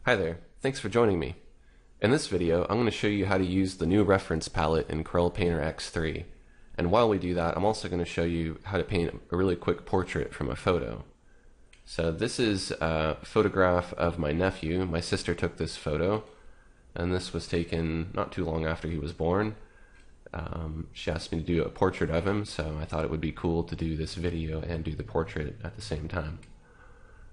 Hi there, thanks for joining me. In this video, I'm going to show you how to use the new reference palette in Corel Painter X3. And while we do that, I'm also going to show you how to paint a really quick portrait from a photo. So this is a photograph of my nephew. My sister took this photo, and this was taken not too long after he was born. She asked me to do a portrait of him, so I thought it would be cool to do this video and do the portrait at the same time.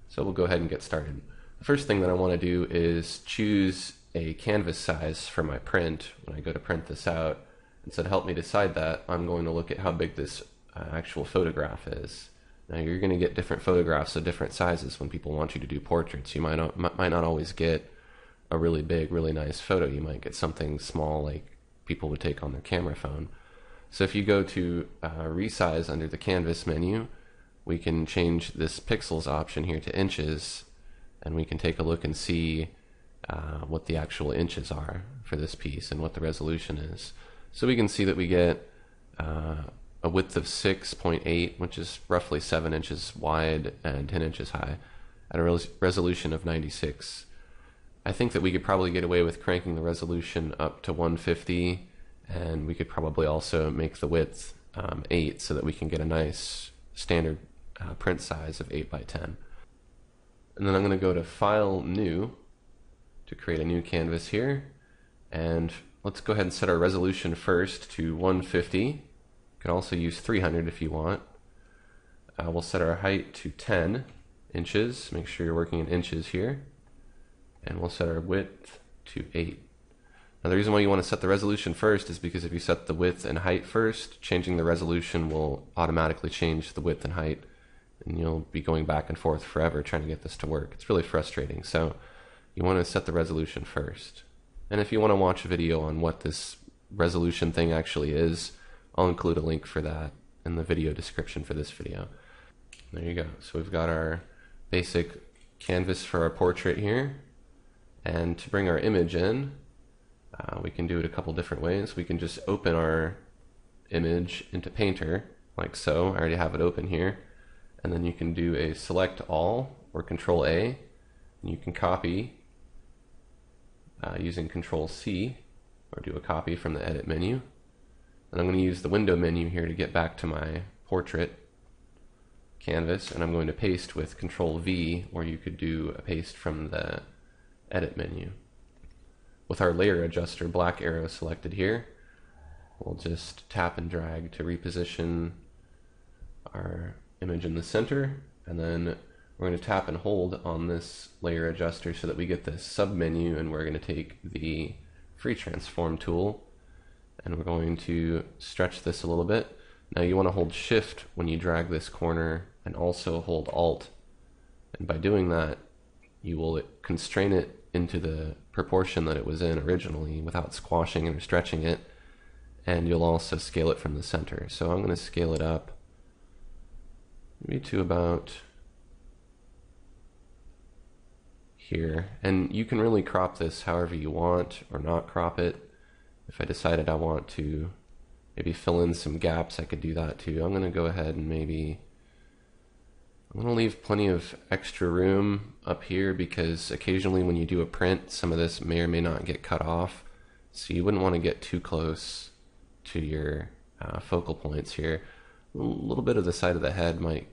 So we'll go ahead and get started. The first thing that I want to do is choose a canvas size for my print when I go to print this out. And so to help me decide that, I'm going to look at how big this actual photograph is. Now you're going to get different photographs of different sizes when people want you to do portraits. You might not always get a really big, really nice photo. You might get something small like people would take on their camera phone. So if you go to resize under the canvas menu, we can change this pixels option here to inches, and we can take a look and see what the actual inches are for this piece and what the resolution is. So we can see that we get a width of 6.8, which is roughly 7 inches wide and 10 inches high, at a resolution of 96. I think that we could probably get away with cranking the resolution up to 150, and we could probably also make the width 8 so that we can get a nice standard print size of 8 by 10. And then I'm going to go to File, New to create a new canvas here. And let's go ahead and set our resolution first to 150. You can also use 300 if you want. We'll set our height to 10 inches. Make sure you're working in inches here. And we'll set our width to 8. Now the reason why you want to set the resolution first is because if you set the width and height first, changing the resolution will automatically change the width and height, and you'll be going back and forth forever trying to get this to work. It's really frustrating. So you want to set the resolution first. And if you want to watch a video on what this resolution thing actually is, I'll include a link for that in the video description for this video. There you go. So we've got our basic canvas for our portrait here. And to bring our image in, we can do it a couple different ways. We can just open our image into Painter, like so. I already have it open here. And then you can do a Select All or Control A, and you can copy using Control C, or do a copy from the Edit menu. And I'm going to use the Window menu here to get back to my portrait canvas, and I'm going to paste with Control V, or you could do a paste from the Edit menu. With our layer adjuster black arrow selected here, we'll just tap and drag to reposition our image in the center, and then we're going to tap and hold on this layer adjuster so that we get this sub menu, and we're going to take the free transform tool and we're going to stretch this a little bit. Now you want to hold shift when you drag this corner and also hold alt, and by doing that you will constrain it into the proportion that it was in originally without squashing or stretching it, and you'll also scale it from the center. So I'm going to scale it up maybe to about here, and you can really crop this however you want or not crop it. If I decided I want to maybe fill in some gaps, I could do that too. I'm going to go ahead and I'm going to leave plenty of extra room up here because occasionally when you do a print, some of this may or may not get cut off, so you wouldn't want to get too close to your focal points here. A little bit of the side of the head might,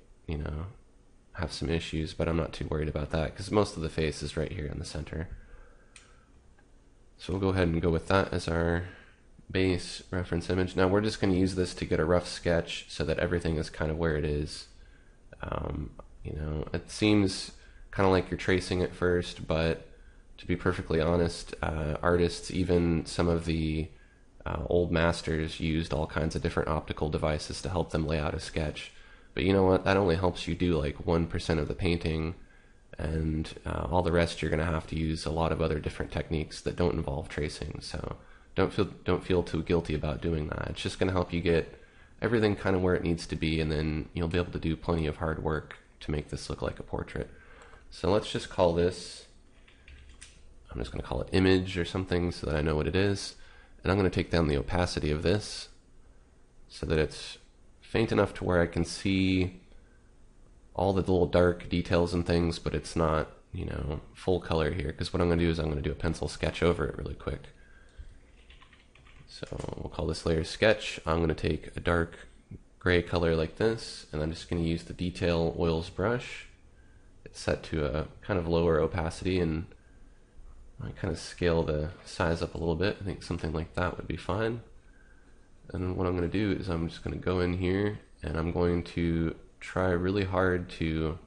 have some issues, but I'm not too worried about that because most of the face is right here in the center. So we'll go ahead and go with that as our base reference image. Now we're just going to use this to get a rough sketch so that everything is kind of where it is. It seems kind of like you're tracing it first, but to be perfectly honest, artists, even some of the old masters, used all kinds of different optical devices to help them lay out a sketch. But you know what? That only helps you do like 1% of the painting, and all the rest you're going to have to use a lot of other different techniques that don't involve tracing. So don't feel too guilty about doing that. It's just going to help you get everything kind of where it needs to be, and then you'll be able to do plenty of hard work to make this look like a portrait. So let's just call this, I'm just going to call it image or something so that I know what it is. And I'm going to take down the opacity of this so that it's faint enough to where I can see all the little dark details and things, but it's not you know, full color here, because what I'm going to do is I'm going to do a pencil sketch over it really quick. So we'll call this layer sketch. I'm going to take a dark gray color like this, and I'm just going to use the detail oils brush. It's set to a kind of lower opacity, and I kind of scale the size up a little bit. I think something like that would be fine. And what I'm going to do is I'm just going to go in here and I'm going to try really hard to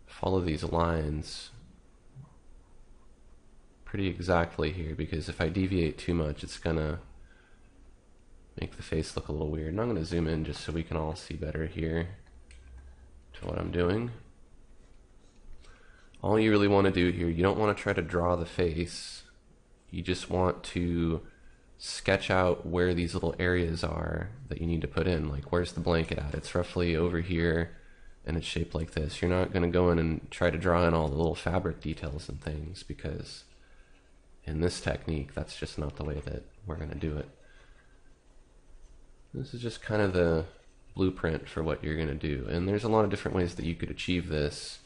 follow these lines pretty exactly here, because if I deviate too much, it's going to make the face look a little weird. And I'm going to zoom in just so we can all see better here to what I'm doing. All you really want to do here, you don't want to try to draw the face. You just want to sketch out where these little areas are that you need to put in. Like, where's the blanket at? It's roughly over here, and it's shaped like this. You're not going to go in and try to draw in all the little fabric details and things, because in this technique, that's just not the way that we're going to do it. This is just kind of the blueprint for what you're going to do. And there's a lot of different ways that you could achieve this.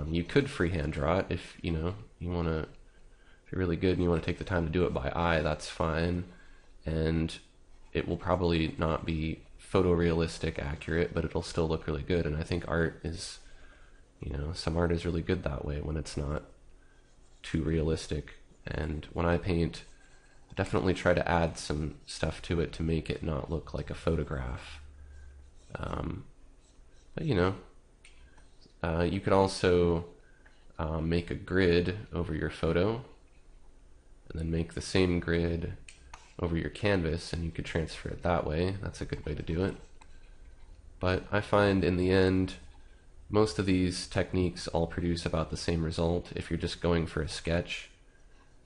You could freehand draw it if, you know, you want to, if you're really good and you want to take the time to do it by eye, that's fine. And it will probably not be photorealistic accurate, but it'll still look really good. And I think art is, you know, some art is really good that way when it's not too realistic. And when I paint, I definitely try to add some stuff to it to make it not look like a photograph. But you know, you could also make a grid over your photo, and then make the same grid over your canvas, and you could transfer it that way. That's a good way to do it. But I find in the end, most of these techniques all produce about the same result if you're just going for a sketch.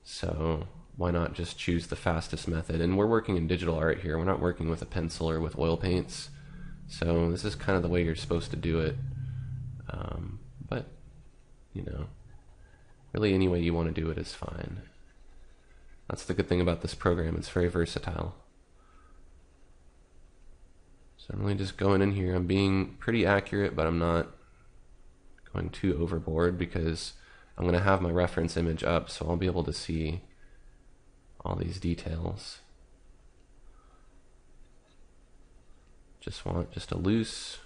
So why not just choose the fastest method? And we're working in digital art here. We're not working with a pencil or with oil paints. So this is kind of the way you're supposed to do it. But, you know, really any way you want to do it is fine. That's the good thing about this program. It's very versatile. So I'm really just going in here. I'm being pretty accurate, but I'm not going too overboard, because I'm going to have my reference image up, so I'll be able to see all these details. Just want just a loose,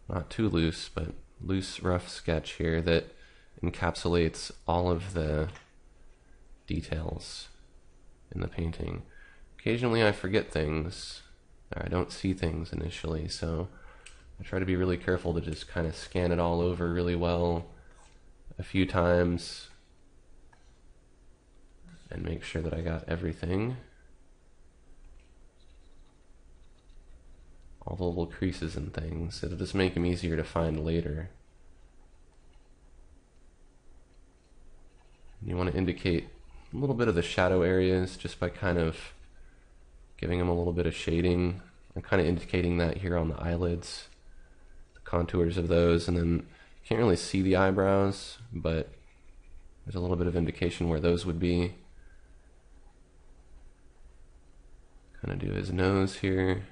not too loose, but loose rough sketch here that encapsulates all of the details in the painting. Occasionally I forget things, or I don't see things initially, so I try to be really careful to just kind of scan it all over really well a few times and make sure that I got everything. All the little creases and things. It'll just make them easier to find later. You want to indicate a little bit of the shadow areas just by kind of giving them a little bit of shading. I'm kind of indicating that here on the eyelids, the contours of those, and then you can't really see the eyebrows, but there's a little bit of indication where those would be. Kind of do his nose here.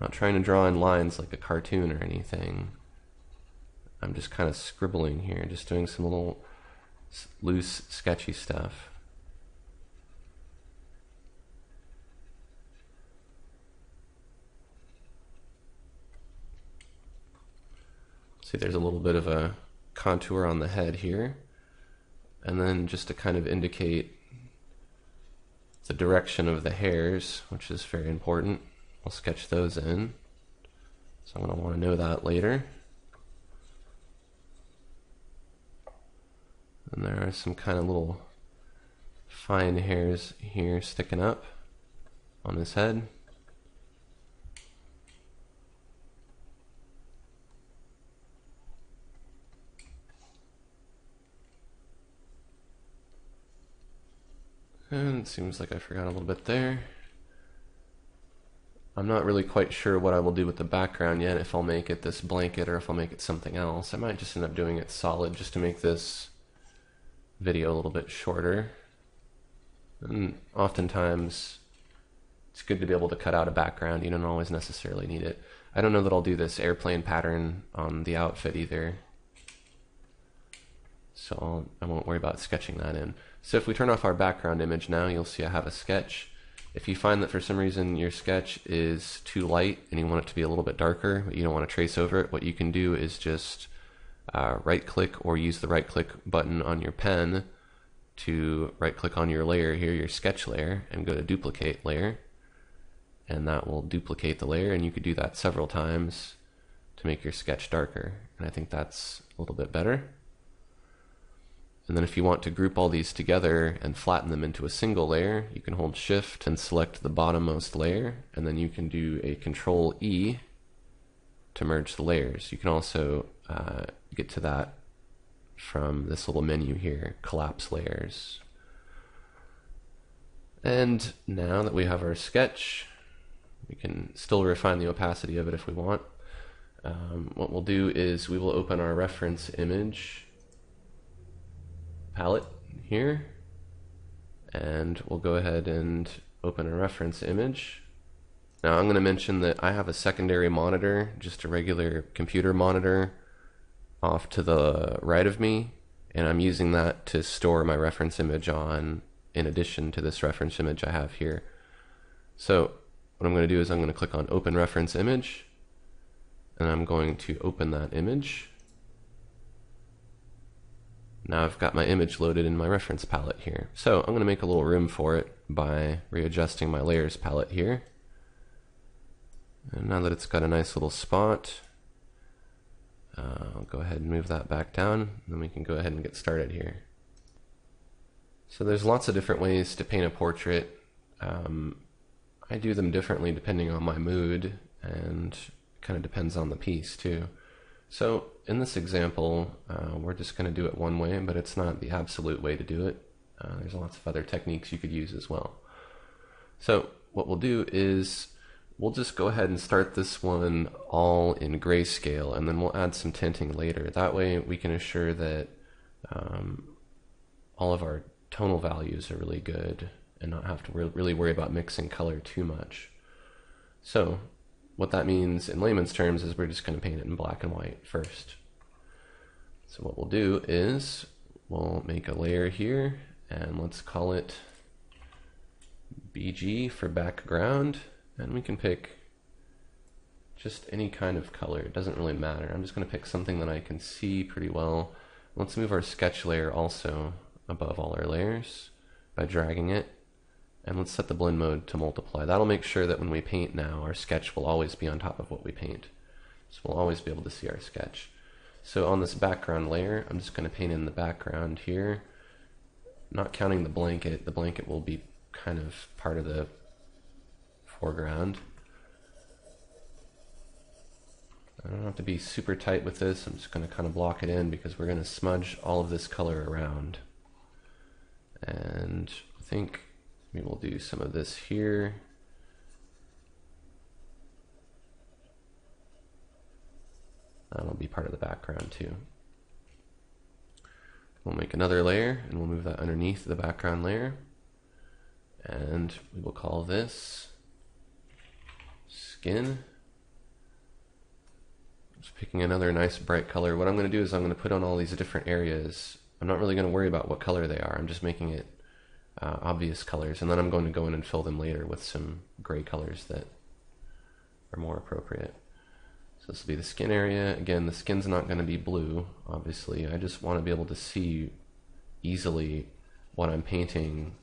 Not trying to draw in lines like a cartoon or anything. I'm just kind of scribbling here, just doing some little loose, sketchy stuff. See, there's a little bit of a contour on the head here. And then just to kind of indicate the direction of the hairs, which is very important, I'll sketch those in. So I'm going to want to know that later. And there are some kind of little fine hairs here sticking up on his head. And it seems like I forgot a little bit there. I'm not really quite sure what I will do with the background yet, if I'll make it this blanket or if I'll make it something else. I might just end up doing it solid just to make this video a little bit shorter. And oftentimes It's good to be able to cut out a background. You don't always necessarily need it. I don't know that I'll do this airplane pattern on the outfit either, so I won't worry about sketching that in. So if we turn off our background image now, you'll see I have a sketch. If you find that for some reason your sketch is too light and you want it to be a little bit darker, but you don't want to trace over it, what you can do is just right click or use the right click button on your pen to right click on your layer here, your sketch layer, and go to duplicate layer, and that will duplicate the layer, and you could do that several times to make your sketch darker, and I think that's a little bit better. And then if you want to group all these together and flatten them into a single layer, you can hold Shift and select the bottommost layer, and then you can do a Control E to merge the layers. You can also get to that from this little menu here, Collapse Layers. And now that we have our sketch, we can still refine the opacity of it if we want. What we'll do is we will open our reference image palette here, and we'll go ahead and open a reference image. Now I'm going to mention that I have a secondary monitor, just a regular computer monitor off to the right of me, and I'm using that to store my reference image on in addition to this reference image I have here. So what I'm going to do is I'm going to click on Open Reference Image, and I'm going to open that image. Now I've got my image loaded in my reference palette here. So I'm going to make a little room for it by readjusting my layers palette here. And now that it's got a nice little spot, I'll go ahead and move that back down, and then we can go ahead and get started here. So there's lots of different ways to paint a portrait. I do them differently depending on my mood, and it kind of depends on the piece too. So in this example, we're just going to do it one way, but it's not the absolute way to do it. There's lots of other techniques you could use as well. So what we'll do is we'll just go ahead and start this one all in grayscale, and then we'll add some tinting later. That way we can assure that all of our tonal values are really good and not have to really worry about mixing color too much. So what that means in layman's terms is we're just going to paint it in black and white first. So what we'll do is we'll make a layer here, and let's call it BG for background, and we can pick just any kind of color. It doesn't really matter. I'm just going to pick something that I can see pretty well. Let's move our sketch layer also above all our layers by dragging it, and let's set the blend mode to multiply. That'll make sure that when we paint now, our sketch will always be on top of what we paint. So we'll always be able to see our sketch. So on this background layer, I'm just going to paint in the background here, not counting the blanket. The blanket will be kind of part of the foreground. I don't have to be super tight with this. I'm just going to kind of block it in because we're going to smudge all of this color around. And I think maybe we'll do some of this here. That'll be part of the background too. We'll make another layer and we'll move that underneath the background layer. And we will call this skin. Just picking another nice bright color. What I'm going to do is I'm going to put on all these different areas. I'm not really going to worry about what color they are. I'm just making it obvious colors, and then I'm going to go in and fill them later with some gray colors that are more appropriate. So this will be the skin area. Again, the skin's not going to be blue, obviously. I just want to be able to see easily what I'm painting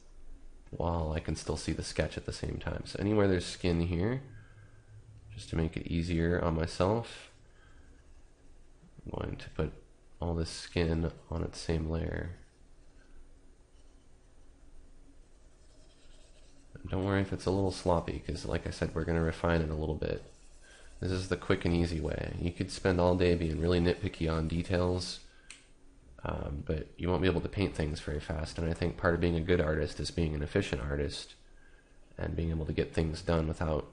while I can still see the sketch at the same time. So anywhere there's skin here, just to make it easier on myself, I'm going to put all this skin on its same layer. Don't worry if it's a little sloppy, because like I said, we're going to refine it a little bit. This is the quick and easy way. You could spend all day being really nitpicky on details, but you won't be able to paint things very fast. And I think part of being a good artist is being an efficient artist and being able to get things done without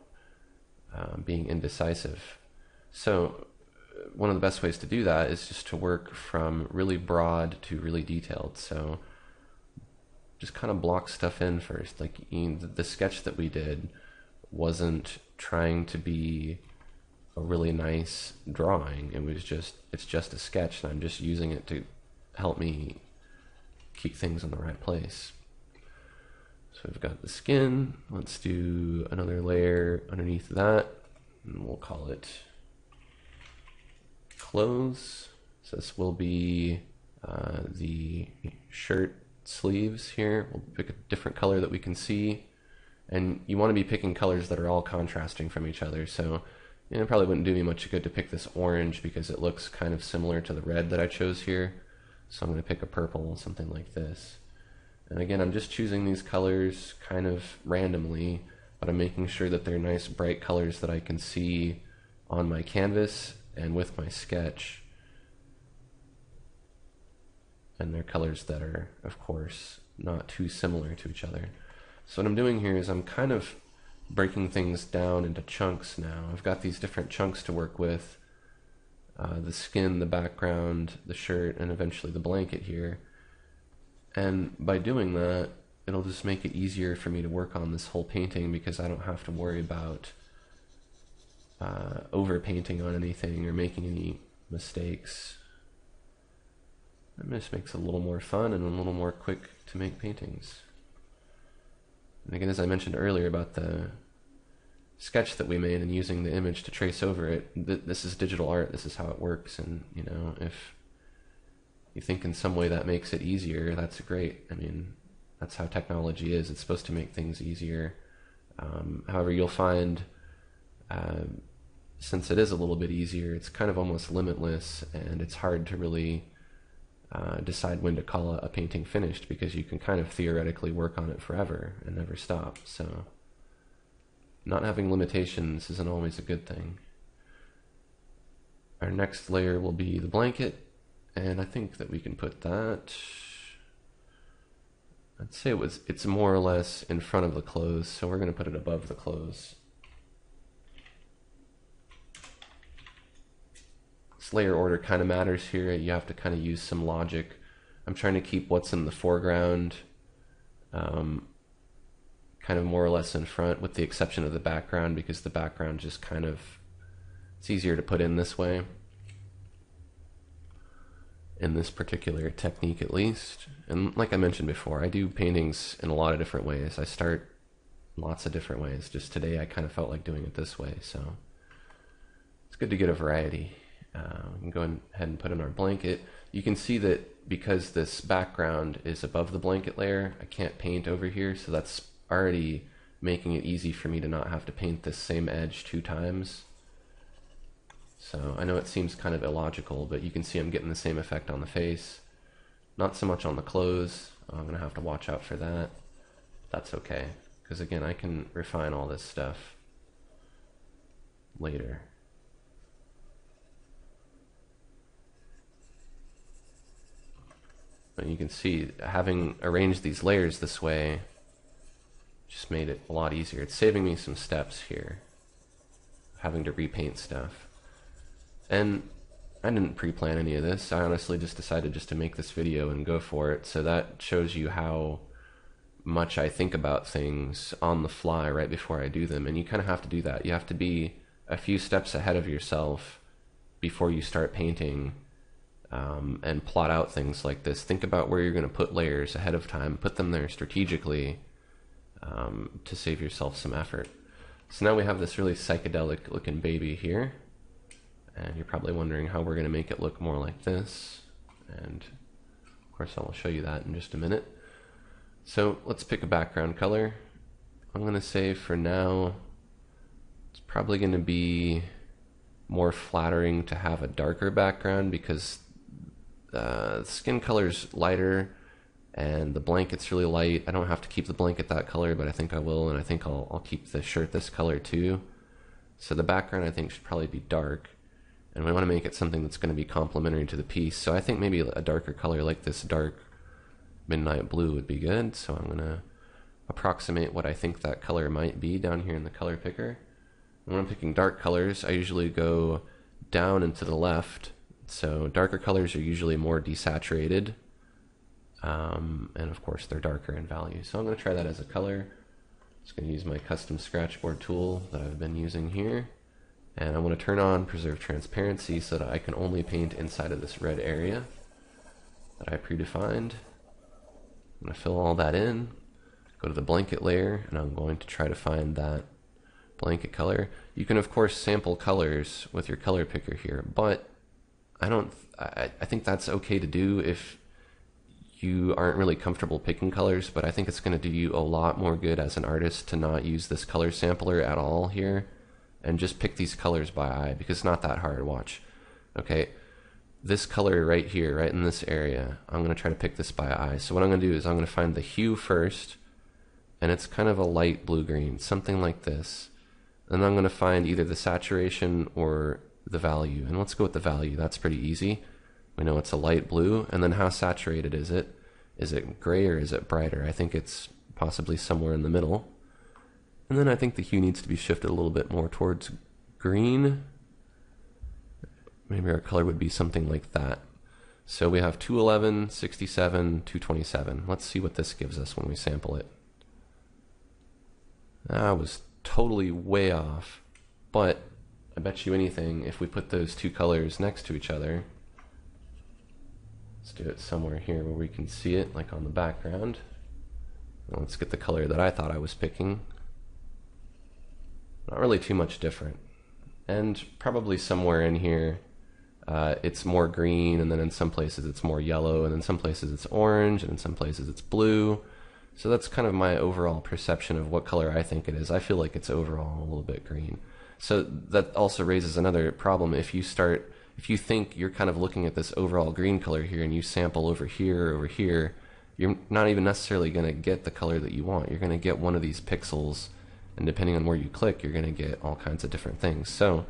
being indecisive. So one of the best ways to do that is just to work from really broad to really detailed. So just kind of block stuff in first. Like the sketch that we did wasn't trying to be a really nice drawing. It's just a sketch, and I'm just using it to help me keep things in the right place. So we've got the skin. Let's do another layer underneath that, and we'll call it clothes. So this will be the shirt sleeves here. We'll pick a different color that we can see, and you want to be picking colors that are all contrasting from each other. So it probably wouldn't do me much good to pick this orange because it looks kind of similar to the red that I chose here. So I'm going to pick a purple, something like this. And again, I'm just choosing these colors kind of randomly, but I'm making sure that they're nice bright colors that I can see on my canvas and with my sketch. And they're colors that are, of course, not too similar to each other. So what I'm doing here is I'm kind of breaking things down into chunks now. I've got these different chunks to work with. The skin, the background, the shirt, and eventually the blanket here. And by doing that, it'll just make it easier for me to work on this whole painting because I don't have to worry about over painting on anything or making any mistakes. It just makes it a little more fun and a little more quick to make paintings. And again, as I mentioned earlier about the sketch that we made and using the image to trace over it, this is digital art, this is how it works, and you know, if you think in some way that makes it easier, that's great. I mean, that's how technology is. It's supposed to make things easier. However, you'll find since it is a little bit easier, it's kind of almost limitless, and it's hard to really decide when to call a painting finished because you can kind of theoretically work on it forever and never stop. So not having limitations isn't always a good thing. Our next layer will be the blanket, and I think that we can put that, I'd say it's more or less in front of the clothes, so we're going to put it above the clothes. This layer order kind of matters here. You have to kind of use some logic. I'm trying to keep what's in the foreground kind of more or less in front, with the exception of the background, because the background just kind of, it's easier to put in this way, in this particular technique at least. And like I mentioned before, I do paintings in a lot of different ways. I start lots of different ways. Just today I kind of felt like doing it this way, so it's good to get a variety. We can go ahead and put in our blanket. You can see that because this background is above the blanket layer, I can't paint over here, so that's already making it easy for me to not have to paint this same edge 2 times. So I know it seems kind of illogical, but you can see I'm getting the same effect on the face. Not so much on the clothes. I'm going to have to watch out for that. That's okay, because again, I can refine all this stuff later. But you can see having arranged these layers this way just made it a lot easier. It's saving me some steps here, having to repaint stuff. And I didn't pre-plan any of this. I honestly just decided just to make this video and go for it. So that shows you how much I think about things on the fly right before I do them. And you kind of have to do that. You have to be a few steps ahead of yourself before you start painting, and plot out things like this. Think about where you're going to put layers ahead of time. Put them there strategically to save yourself some effort. So now we have this really psychedelic looking baby here. And you're probably wondering how we're going to make it look more like this. And of course I will show you that in just a minute. So let's pick a background color. I'm going to say for now it's probably going to be more flattering to have a darker background because the skin color's lighter and the blanket's really light. I don't have to keep the blanket that color, but I think I will, and I think I'll keep the shirt this color too. So the background I think should probably be dark, and we want to make it something that's going to be complementary to the piece. So I think maybe a darker color like this dark midnight blue would be good. So I'm going to approximate what I think that color might be down here in the color picker. When I'm picking dark colors, I usually go down and to the left. So darker colors are usually more desaturated, and of course they're darker in value. So I'm going to try that as a color. Just going to use my custom scratchboard tool that I've been using here. And I want to turn on preserve transparency so that I can only paint inside of this red area that I predefined. I'm going to fill all that in, go to the blanket layer, and I'm going to try to find that blanket color. You can of course sample colors with your color picker here, but I think that's okay to do if you aren't really comfortable picking colors, but I think it's going to do you a lot more good as an artist to not use this color sampler at all here and just pick these colors by eye, because it's not that hard. Watch. Okay, this color right here, right in this area, I'm going to try to pick this by eye. So what I'm going to do is I'm going to find the hue first, and it's kind of a light blue-green, something like this. And I'm going to find either the saturation or the value. And let's go with the value. That's pretty easy. We know it's a light blue. And then how saturated is it? Is it gray or is it brighter? I think it's possibly somewhere in the middle. And then I think the hue needs to be shifted a little bit more towards green. Maybe our color would be something like that. So we have 211, 67, 227. Let's see what this gives us when we sample it. That was totally way off, but I bet you anything, if we put those two colors next to each other, let's do it somewhere here where we can see it, like on the background. Now let's get the color that I thought I was picking. Not really too much different. And probably somewhere in here it's more green, and then in some places it's more yellow, and in some places it's orange, and in some places it's blue. So that's kind of my overall perception of what color I think it is. I feel like it's overall a little bit green. So that also raises another problem. If you think you're kind of looking at this overall green color here and you sample over here, you're not even necessarily going to get the color that you want. You're going to get one of these pixels, and depending on where you click, you're going to get all kinds of different things. So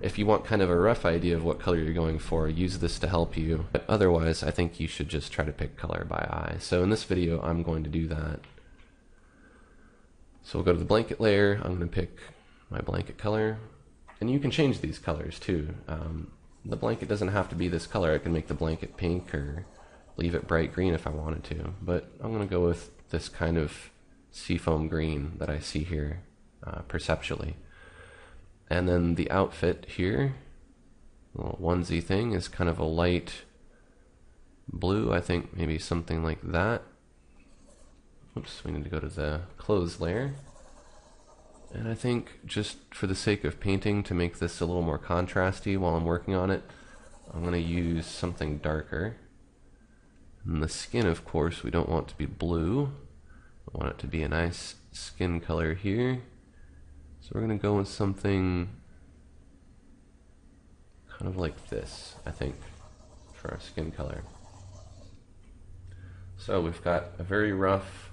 if you want kind of a rough idea of what color you're going for, use this to help you. But otherwise, I think you should just try to pick color by eye. So in this video, I'm going to do that. So we'll go to the blanket layer. I'm going to pick my blanket color. And you can change these colors too. The blanket doesn't have to be this color. I can make the blanket pink or leave it bright green if I wanted to. But I'm going to go with this kind of seafoam green that I see here perceptually. And then the outfit here, little onesie thing, is kind of a light blue. I think maybe something like that. Oops, we need to go to the clothes layer. And I think just for the sake of painting, to make this a little more contrasty while I'm working on it, I'm going to use something darker. And the skin, of course, we don't want to be blue. I want it to be a nice skin color here. So we're going to go with something kind of like this, I think, for our skin color. So we've got a very rough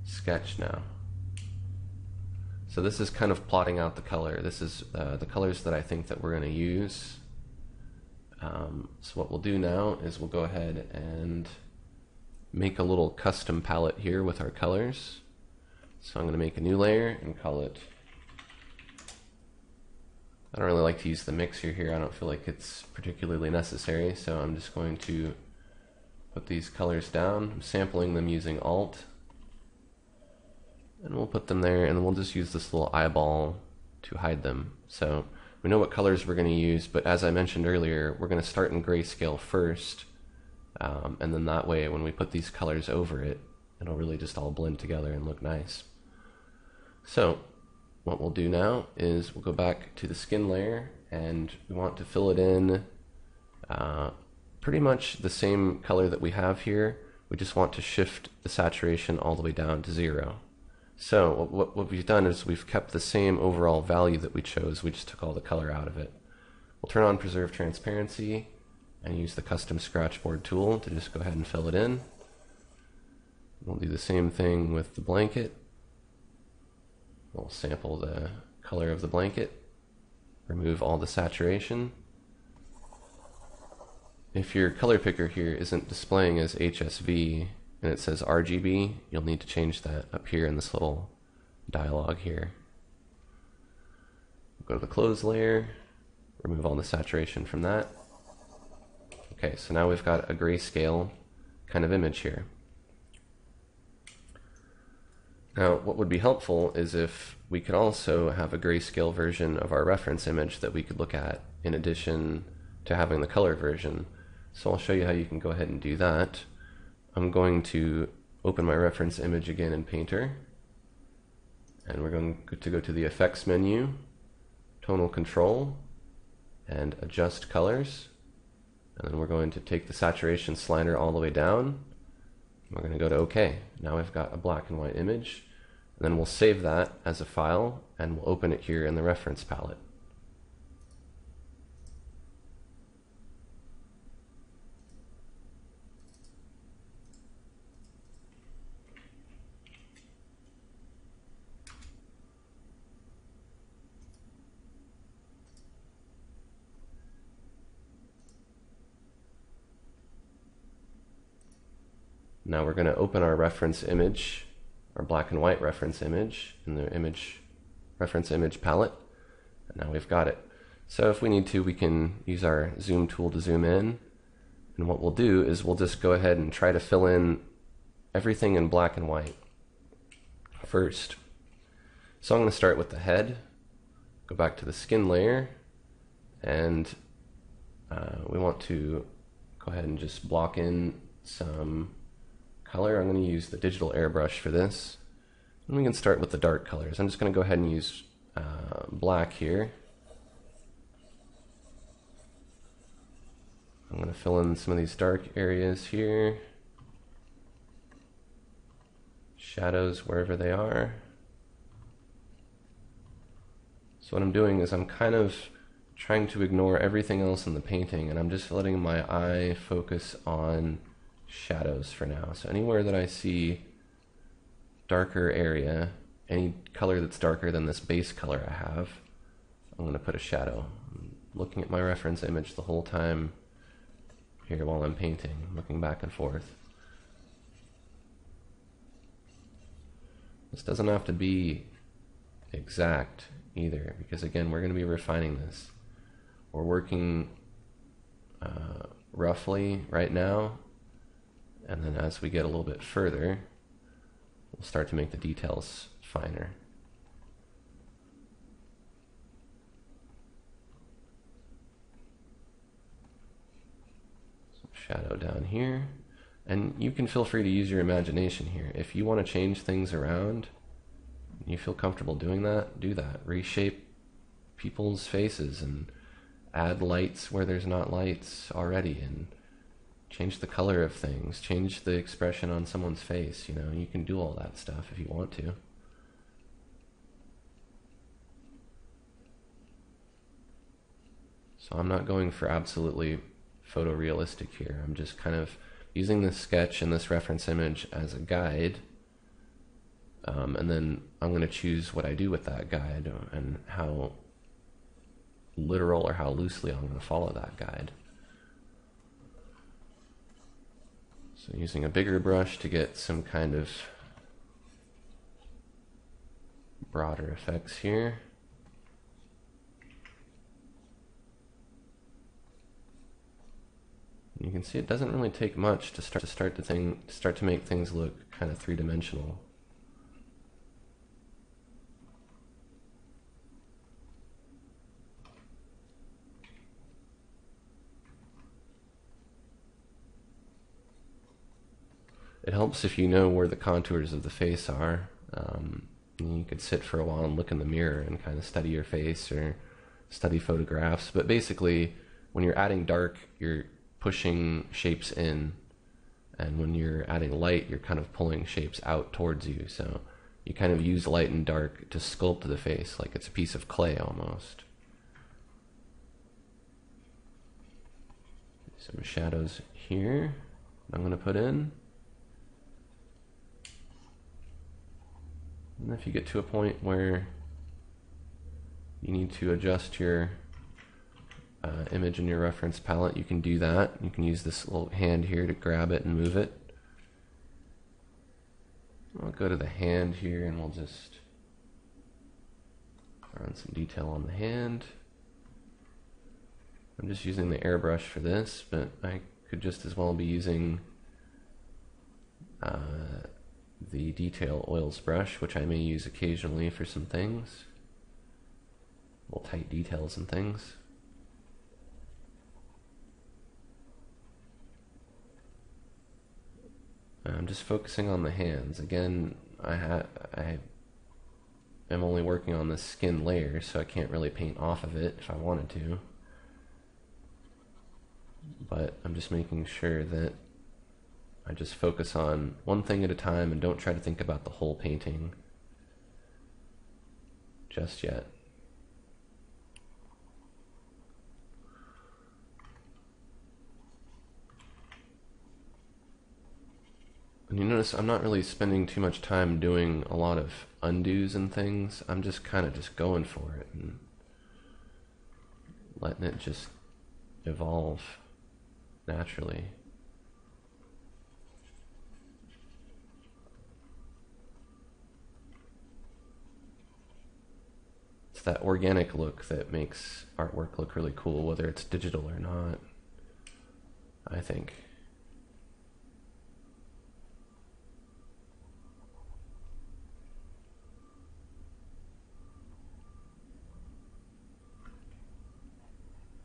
sketch now. So this is kind of plotting out the color. This is the colors that I think that we're going to use. So what we'll do now is we'll go ahead and make a little custom palette here with our colors. So I'm going to make a new layer and call it, I don't really like to use the mixer here. I don't feel like it's particularly necessary. So I'm just going to put these colors down. I'm sampling them using Alt. And we'll put them there, and we'll just use this little eyeball to hide them. So we know what colors we're going to use, but as I mentioned earlier, we're going to start in grayscale first. And then that way, when we put these colors over it, it'll really just all blend together and look nice. So what we'll do now is we'll go back to the skin layer, and we want to fill it in pretty much the same color that we have here. We just want to shift the saturation all the way down to 0. So what we've done is we've kept the same overall value that we chose. We just took all the color out of it. We'll turn on preserve transparency and use the custom scratchboard tool to just go ahead and fill it in. We'll do the same thing with the blanket. We'll sample the color of the blanket, remove all the saturation. If your color picker here isn't displaying as HSV and it says RGB, you'll need to change that up here in this little dialog here. Go to the clothes layer, remove all the saturation from that. Okay, so now we've got a grayscale kind of image here. Now, what would be helpful is if we could also have a grayscale version of our reference image that we could look at in addition to having the color version. So I'll show you how you can go ahead and do that. I'm going to open my reference image again in Painter, and we're going to go to the Effects menu, Tonal Control, and Adjust Colors. And then we're going to take the saturation slider all the way down. We're going to go to OK. Now we've got a black and white image. And then we'll save that as a file, and we'll open it here in the reference palette. Now we're going to open our reference image, our black and white reference image, in the reference image palette. And now we've got it. So if we need to, we can use our zoom tool to zoom in. And what we'll do is we'll just go ahead and try to fill in everything in black and white first. So I'm going to start with the head, go back to the skin layer, and we want to go ahead and just block in some color. I'm going to use the digital airbrush for this. And we can start with the dark colors. I'm just going to go ahead and use black here. I'm going to fill in some of these dark areas here. Shadows wherever they are. So what I'm doing is I'm kind of trying to ignore everything else in the painting, and I'm just letting my eye focus on shadows for now. So anywhere that I see darker area, any color that's darker than this base color I have, I'm going to put a shadow. I'm looking at my reference image the whole time here while I'm painting, looking back and forth. This doesn't have to be exact either, because again, we're going to be refining this. We're working roughly right now, and then as we get a little bit further, we'll start to make the details finer. Some shadow down here. And you can feel free to use your imagination here. If you want to change things around, and you feel comfortable doing that, do that. Reshape people's faces and add lights where there's not lights already, and change the color of things, change the expression on someone's face. You know, you can do all that stuff if you want to. So I'm not going for absolutely photorealistic here. I'm just kind of using this sketch and this reference image as a guide, and then I'm going to choose what I do with that guide and how literal or how loosely I'm going to follow that guide. So using a bigger brush to get some kind of broader effects here. You can see it doesn't really take much to start to make things look kind of three-dimensional. It helps if you know where the contours of the face are. You could sit for a while and look in the mirror and kind of study your face or study photographs. But basically, when you're adding dark, you're pushing shapes in, and when you're adding light, you're kind of pulling shapes out towards you. So you kind of use light and dark to sculpt the face like it's a piece of clay almost. Some shadows here I'm going to put in. And if you get to a point where you need to adjust your image in your reference palette, you can do that. You can use this little hand here to grab it and move it. I'll go to the hand here and we'll just run some detail on the hand. I'm just using the airbrush for this, but I could just as well be using the detail oils brush, which I may use occasionally for some things, little tight details and things. I'm just focusing on the hands. Again, I am only working on the skin layer, so I can't really paint off of it if I wanted to. But I'm just making sure that I just focus on one thing at a time and don't try to think about the whole painting just yet. And you notice I'm not really spending too much time doing a lot of undos and things. I'm just kind of just going for it and letting it just evolve naturally. It's that organic look that makes artwork look really cool, whether it's digital or not, I think.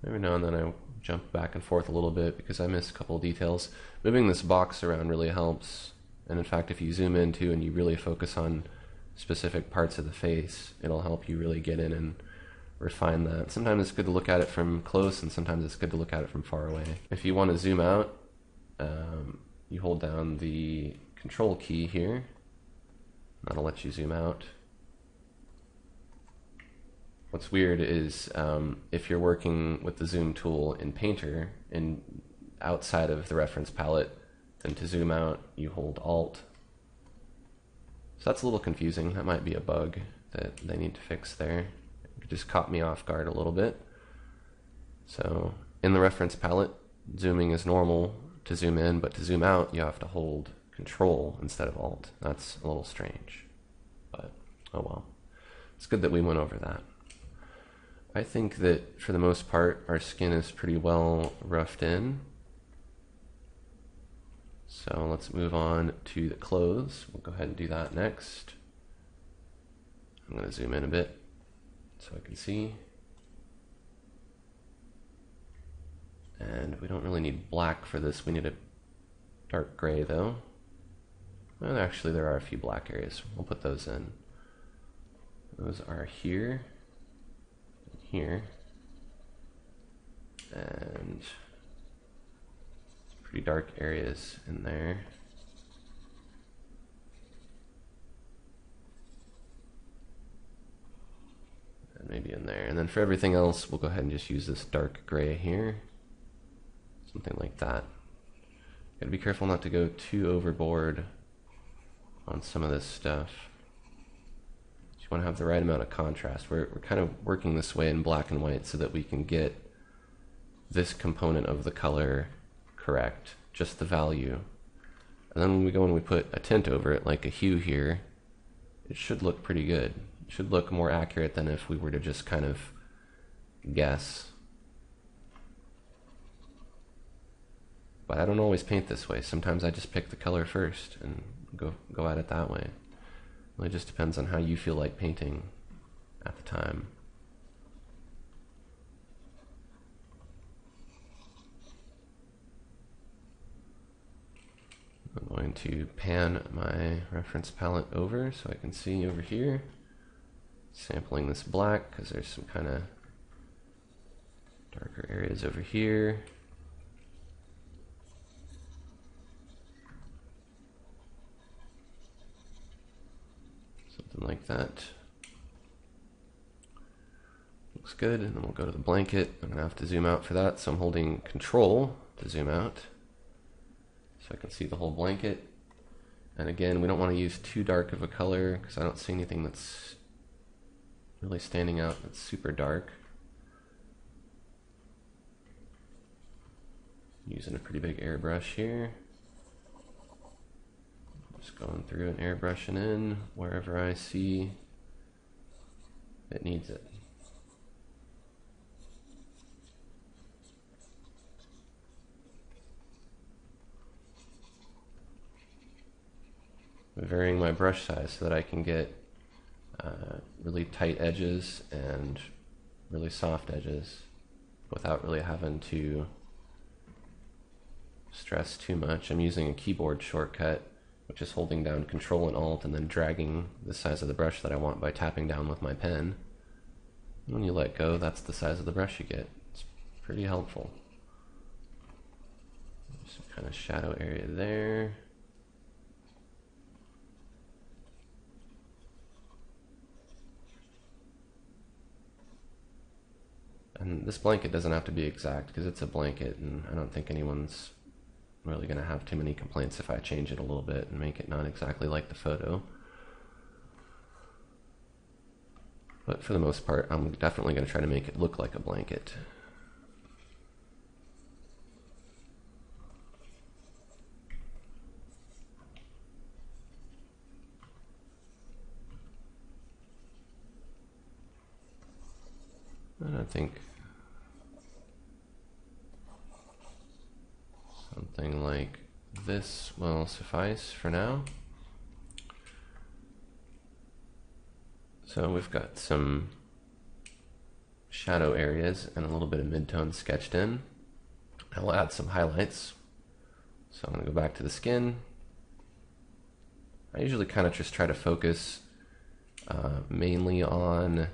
Every now and then I jump back and forth a little bit because I miss a couple of details. Moving this box around really helps, and in fact if you zoom in too and you really focus on specific parts of the face, it'll help you really get in and refine that. Sometimes it's good to look at it from close and sometimes it's good to look at it from far away. If you want to zoom out, you hold down the control key here. That'll let you zoom out. What's weird is if you're working with the zoom tool in Painter and outside of the reference palette, then to zoom out you hold Alt. So that's a little confusing. That might be a bug that they need to fix there. It just caught me off guard a little bit. So in the reference palette, zooming is normal to zoom in, but to zoom out you have to hold Control instead of Alt. That's a little strange, but oh well. It's good that we went over that. I think that for the most part our skin is pretty well roughed in. So let's move on to the clothes. We'll go ahead and do that next. I'm going to zoom in a bit so I can see. And we don't really need black for this. We need a dark gray though. Well, actually there are a few black areas. We'll put those in. Those are here. Here, and pretty dark areas in there. And maybe in there. And then for everything else, we'll go ahead and just use this dark gray here. Something like that. Gotta be careful not to go too overboard on some of this stuff. Want to have the right amount of contrast. We're kind of working this way in black and white so that we can get this component of the color correct, just the value. And then when we go and we put a tint over it, like a hue here, it should look pretty good. It should look more accurate than if we were to just kind of guess. But I don't always paint this way. Sometimes I just pick the color first and go at it that way. It just depends on how you feel like painting at the time. I'm going to pan my reference palette over so I can see over here. Sampling this black because there's some kind of darker areas over here. Something like that. Looks good, and then we'll go to the blanket. I'm gonna have to zoom out for that, so I'm holding Control to zoom out so I can see the whole blanket. And again, we don't want to use too dark of a color because I don't see anything that's really standing out that's super dark. Using a pretty big airbrush here. Just going through and airbrushing in wherever I see it needs it. varying my brush size so that I can get really tight edges and really soft edges without really having to stress too much. I'm using a keyboard shortcut, which is holding down Control and Alt and then dragging the size of the brush that I want by tapping down with my pen. When you let go, that's the size of the brush you get. It's pretty helpful. Some kind of shadow area there. And this blanket doesn't have to be exact because it's a blanket, and I don't think anyone's really going to have too many complaints if I change it a little bit and make it not exactly like the photo. But for the most part, I'm definitely going to try to make it look like a blanket. And I think something like this will suffice for now. So we've got some shadow areas and a little bit of midtone sketched in. I'll add some highlights. So I'm going to go back to the skin. I usually kind of just try to focus mainly on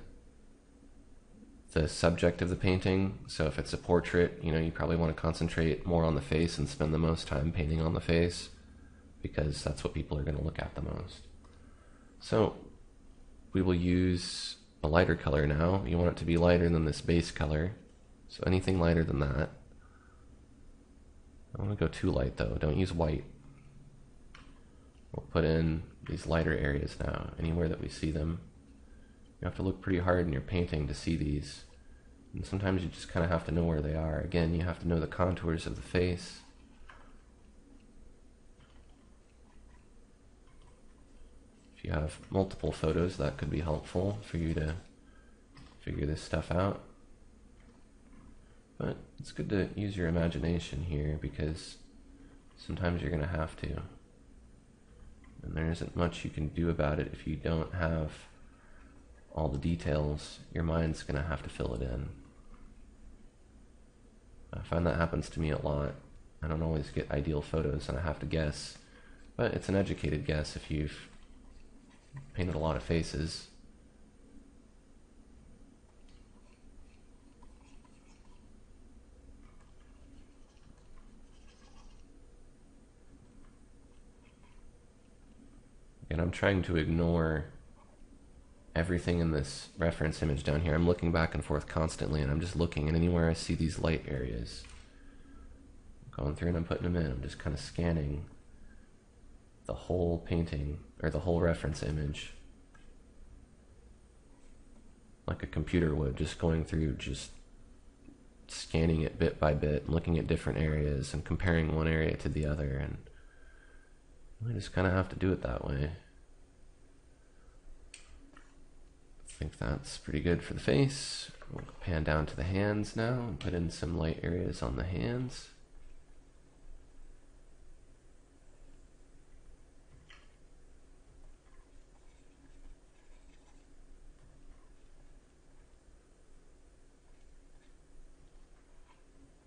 the subject of the painting. So if it's a portrait, you probably want to concentrate more on the face and spend the most time painting on the face, because that's what people are going to look at the most. So we will use a lighter color now. You want it to be lighter than this base color, so anything lighter than that. I don't want to go too light though. Don't use white. We'll put in these lighter areas now, anywhere that we see them. You have to look pretty hard in your painting to see these, and sometimes you just kind of have to know where they are. Again, you have to know the contours of the face. If you have multiple photos, that could be helpful for you to figure this stuff out. But it's good to use your imagination here, because sometimes you're going to have to. And there isn't much you can do about it if you don't have all the details. Your mind's going to have to fill it in. I find that happens to me a lot. I don't always get ideal photos and I have to guess, but it's an educated guess if you've painted a lot of faces. And I'm trying to ignore everything in this reference image down here. I'm looking back and forth constantly, and I'm just looking, and anywhere I see these light areas, I'm going through and I'm putting them in. I'm just kind of scanning the whole painting, or the whole reference image, like a computer would, just going through, just scanning it bit by bit, and looking at different areas and comparing one area to the other, and I just kind of have to do it that way. I think that's pretty good for the face. We'll pan down to the hands now and put in some light areas on the hands.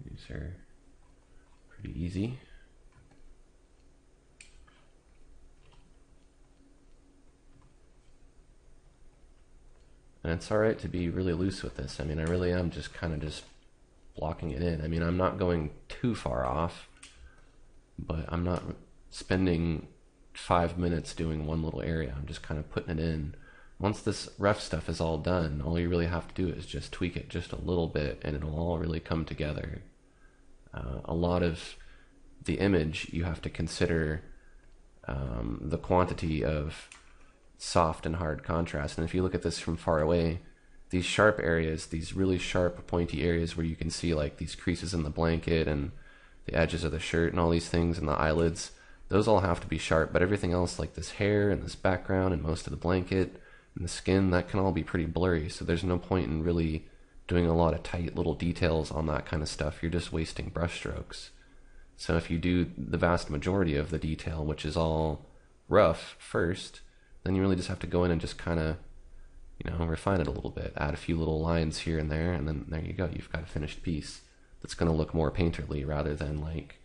These are pretty easy. And it's alright to be really loose with this. I mean, I really am just kind of just blocking it in. I mean, I'm not going too far off, but I'm not spending 5 minutes doing one little area. I'm just kind of putting it in. Once this rough stuff is all done, all you really have to do is just tweak it just a little bit, and it'll all really come together. A lot of the image, you have to consider the quantity of soft and hard contrast. And if you look at this from far away, these sharp areas, these really sharp pointy areas where you can see like these creases in the blanket and the edges of the shirt and all these things and the eyelids, those all have to be sharp. But everything else, like this hair and this background and most of the blanket and the skin, that can all be pretty blurry. So there's no point in really doing a lot of tight little details on that kind of stuff. You're just wasting brush strokes. So if you do the vast majority of the detail, which is all rough first, then you really just have to go in and just kind of, refine it a little bit, add a few little lines here and there, and then there you go. You've got a finished piece that's going to look more painterly rather than like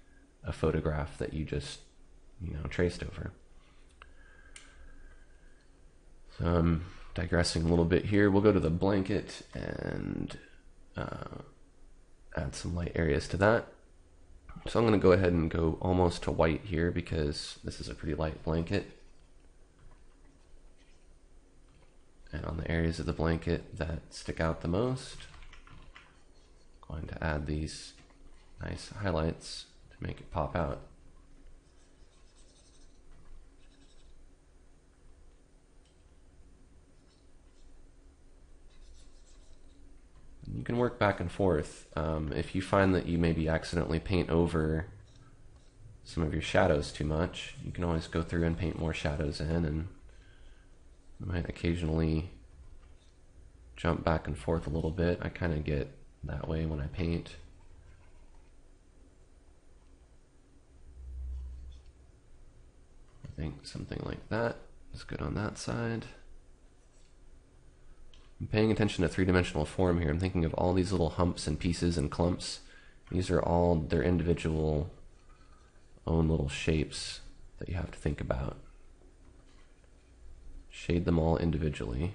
a photograph that you just, traced over. So I'm digressing a little bit here. We'll go to the blanket and add some light areas to that. So I'm going to go ahead and go almost to white here because this is a pretty light blanket. And on the areas of the blanket that stick out the most, I'm going to add these nice highlights to make it pop out. You can work back and forth. If you find that you maybe accidentally paint over some of your shadows too much, you can always go through and paint more shadows in, and you might occasionally jump back and forth a little bit. I kind of get that way when I paint. I think something like that is good on that side. I'm paying attention to three-dimensional form here. I'm thinking of all these little humps and pieces and clumps. These are all their individual own little shapes that you have to think about. Shade them all individually.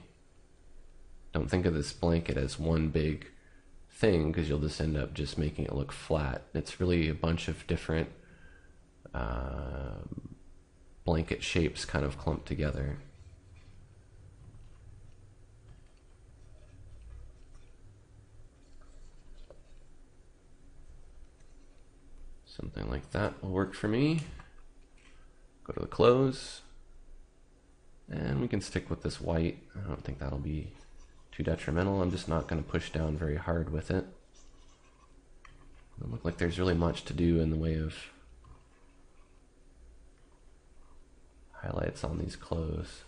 Don't think of this blanket as one big thing because you'll just end up just making it look flat. It's really a bunch of different blanket shapes kind of clumped together. Something like that will work for me. Go to the close. And we can stick with this white. I don't think that'll be too detrimental. I'm just not going to push down very hard with it. Doesn't look like there's really much to do in the way of highlights on these clothes.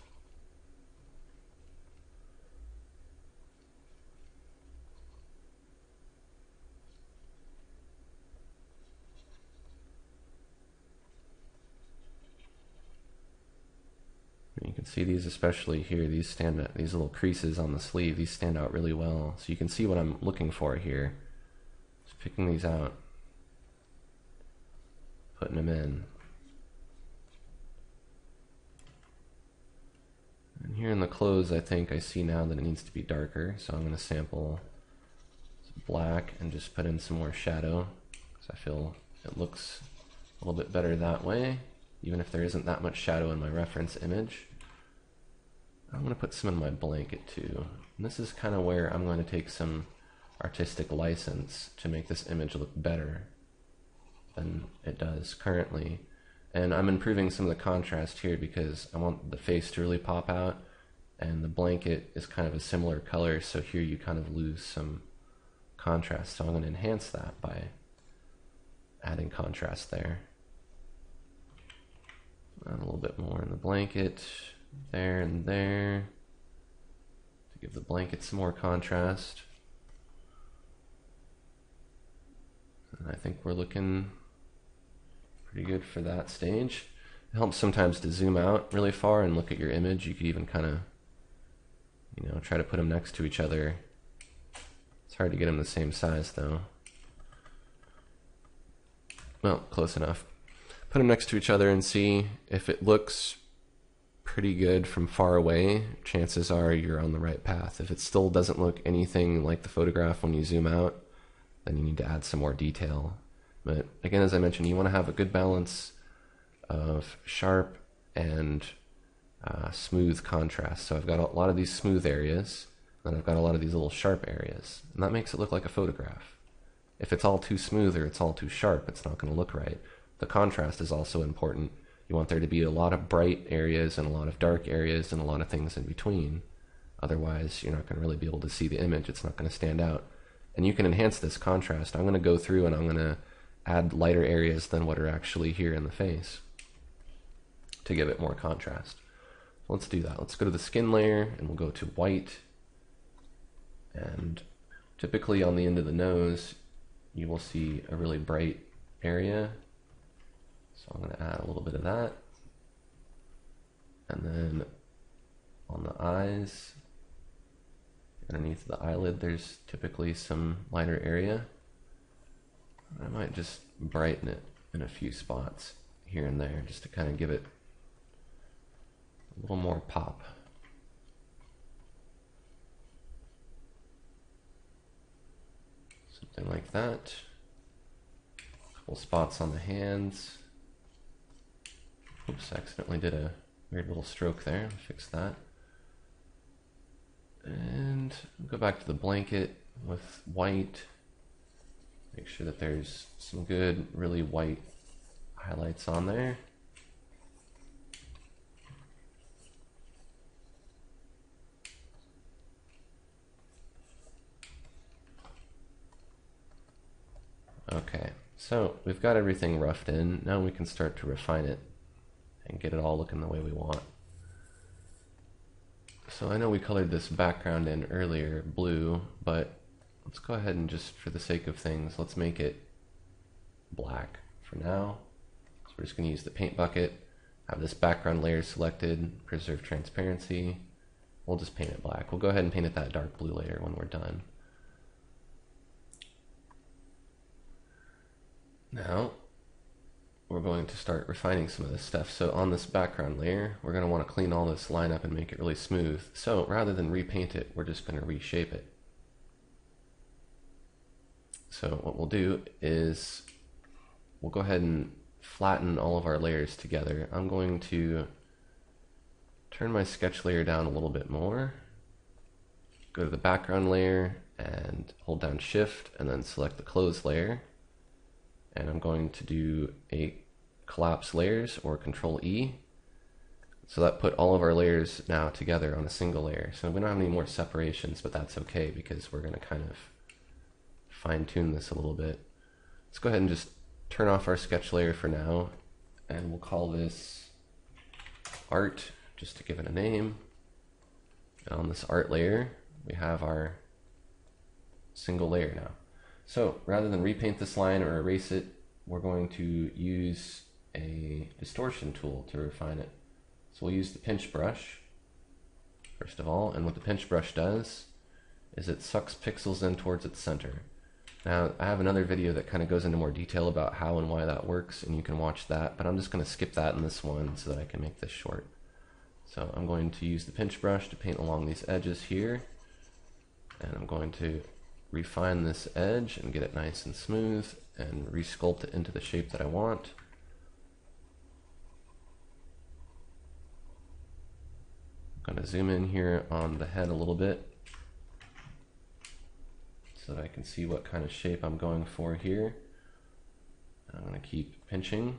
You can see these, especially here, these stand out, these little creases on the sleeve, these stand out really well. So you can see what I'm looking for here. Just picking these out, putting them in. And here in the clothes, I think I see now that it needs to be darker, so I'm going to sample some black and just put in some more shadow, because I feel it looks a little bit better that way, even if there isn't that much shadow in my reference image. I'm going to put some in my blanket too. And this is kind of where I'm going to take some artistic license to make this image look better than it does currently. And I'm improving some of the contrast here because I want the face to really pop out, and the blanket is kind of a similar color, so here you kind of lose some contrast. So I'm going to enhance that by adding contrast there. Add a little bit more in the blanket, there and there, to give the blanket some more contrast. And I think we're looking pretty good for that stage. It helps sometimes to zoom out really far and look at your image. You could even kind of, try to put them next to each other. It's hard to get them the same size though. Well, close enough. Put them next to each other and see if it looks pretty good from far away. Chances are you're on the right path. If it still doesn't look anything like the photograph when you zoom out, then you need to add some more detail. But again, as I mentioned, you want to have a good balance of sharp and smooth contrast. So I've got a lot of these smooth areas, and I've got a lot of these little sharp areas, and that makes it look like a photograph. If it's all too smooth or it's all too sharp, it's not going to look right. The contrast is also important. You want there to be a lot of bright areas and a lot of dark areas and a lot of things in between. Otherwise, you're not going to really be able to see the image. It's not going to stand out. And you can enhance this contrast. I'm going to go through and I'm going to add lighter areas than what are actually here in the face to give it more contrast. So let's do that. Let's go to the skin layer and we'll go to white. And typically on the end of the nose, you will see a really bright area. So I'm going to add a little bit of that. And then on the eyes, underneath the eyelid, there's typically some lighter area. I might just brighten it in a few spots here and there just to kind of give it a little more pop. Something like that. A couple spots on the hands. Oops, I accidentally did a weird little stroke there. Fix that. And go back to the blanket with white. Make sure that there's some good, really white highlights on there. Okay, so we've got everything roughed in. Now we can start to refine it and get it all looking the way we want. So I know we colored this background in earlier blue, but let's go ahead and just, for the sake of things, let's make it black for now. So we're just going to use the paint bucket, have this background layer selected, preserve transparency. We'll just paint it black. We'll go ahead and paint it that dark blue layer when we're done. Now, we're going to start refining some of this stuff. So on this background layer, we're going to want to clean all this line up and make it really smooth. So rather than repaint it, we're just going to reshape it. So what we'll do is we'll go ahead and flatten all of our layers together. I'm going to turn my sketch layer down a little bit more, go to the background layer and hold down Shift and then select the close layer. And I'm going to do a collapse layers or Control E. So that put all of our layers now together on a single layer. So we don't have any more separations, but that's okay because we're going to kind of fine tune this a little bit. Let's go ahead and just turn off our sketch layer for now, and we'll call this art just to give it a name. And on this art layer, we have our single layer now. So rather than repaint this line or erase it, we're going to use a distortion tool to refine it. So we'll use the pinch brush, first of all, and what the pinch brush does is it sucks pixels in towards its center. Now, I have another video that kind of goes into more detail about how and why that works, and you can watch that, but I'm just going to skip that in this one so that I can make this short. So I'm going to use the pinch brush to paint along these edges here, and I'm going to refine this edge and get it nice and smooth and resculpt it into the shape that I want. I'm going to zoom in here on the head a little bit so that I can see what kind of shape I'm going for here. I'm going to keep pinching.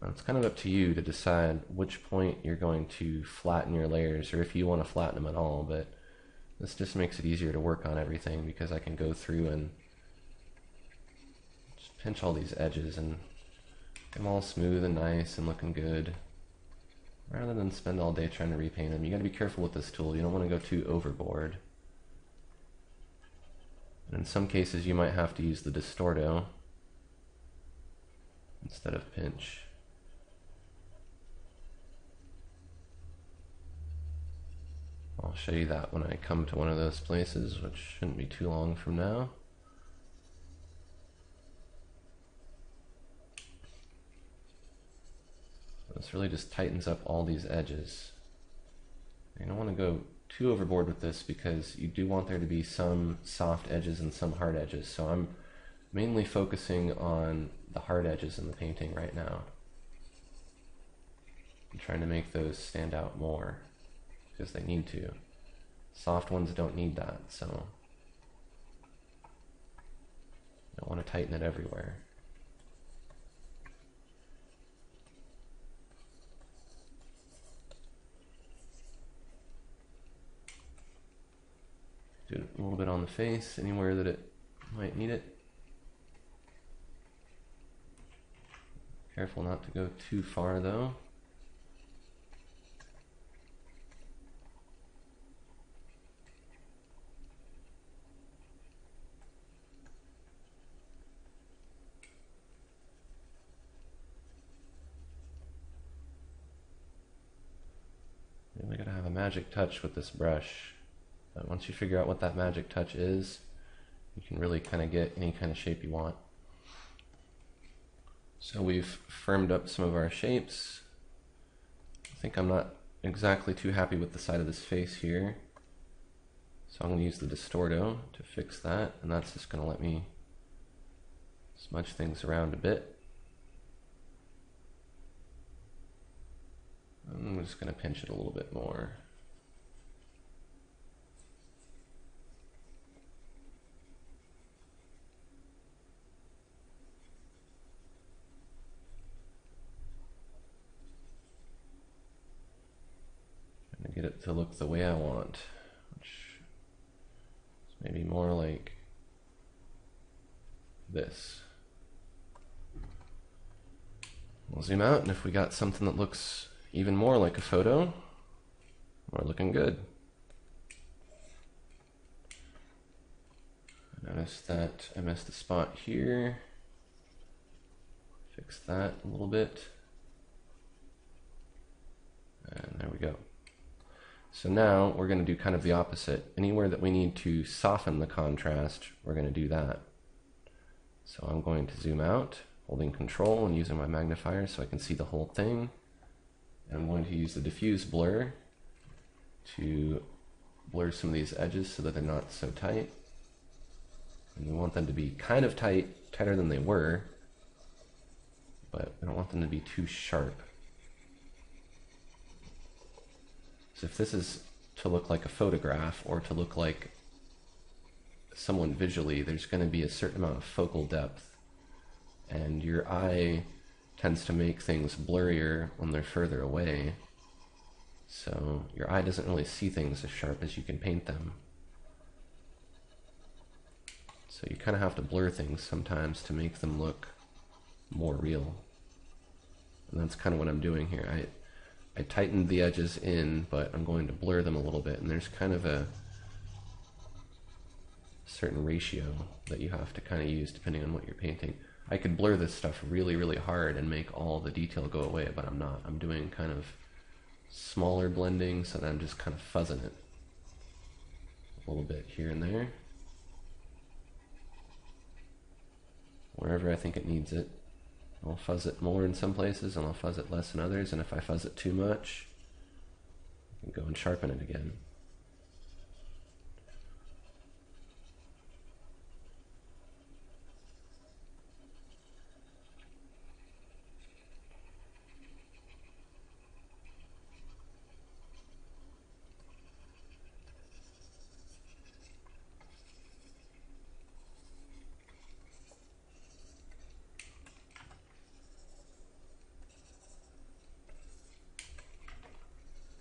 It's kind of up to you to decide which point you're going to flatten your layers, or if you want to flatten them at all, but this just makes it easier to work on everything because I can go through and just pinch all these edges and get them all smooth and nice and looking good, rather than spend all day trying to repaint them. You got to be careful with this tool. You don't want to go too overboard. And in some cases you might have to use the distorto instead of pinch. I'll show you that when I come to one of those places, which shouldn't be too long from now. This really just tightens up all these edges. You don't want to go too overboard with this because you do want there to be some soft edges and some hard edges. So I'm mainly focusing on the hard edges in the painting right now. I'm trying to make those stand out more, because they need to. Soft ones don't need that, so I don't want to tighten it everywhere. Do a little bit on the face, anywhere that it might need it. Careful not to go too far though. magic touch with this brush. But once you figure out what that magic touch is, you can really kind of get any kind of shape you want. So we've firmed up some of our shapes. I think I'm not exactly too happy with the side of this face here. So I'm going to use the Distorto to fix that, and that's just going to let me smudge things around a bit. I'm just going to pinch it a little bit more. Trying to get it to look the way I want, which is maybe more like this. We'll zoom out, and if we got something that looks even more like a photo, we're looking good. Notice that I missed a spot here. Fix that a little bit. And there we go. So now we're going to do kind of the opposite. Anywhere that we need to soften the contrast, we're going to do that. So I'm going to zoom out, holding Control and using my magnifier so I can see the whole thing. And I'm going to use the diffuse blur to blur some of these edges so that they're not so tight. And we want them to be kind of tight, tighter than they were, but I don't want them to be too sharp. So if this is to look like a photograph or to look like someone visually, there's going to be a certain amount of focal depth, and your eye tends to make things blurrier when they're further away. So your eye doesn't really see things as sharp as you can paint them. So you kind of have to blur things sometimes to make them look more real. And that's kind of what I'm doing here. I tightened the edges in, but I'm going to blur them a little bit, and there's kind of a certain ratio that you have to kind of use depending on what you're painting. I could blur this stuff really, really hard and make all the detail go away, but I'm not. I'm doing kind of smaller blending, so that I'm just kind of fuzzing it a little bit here and there, wherever I think it needs it. I'll fuzz it more in some places and I'll fuzz it less in others, and if I fuzz it too much, I can go and sharpen it again.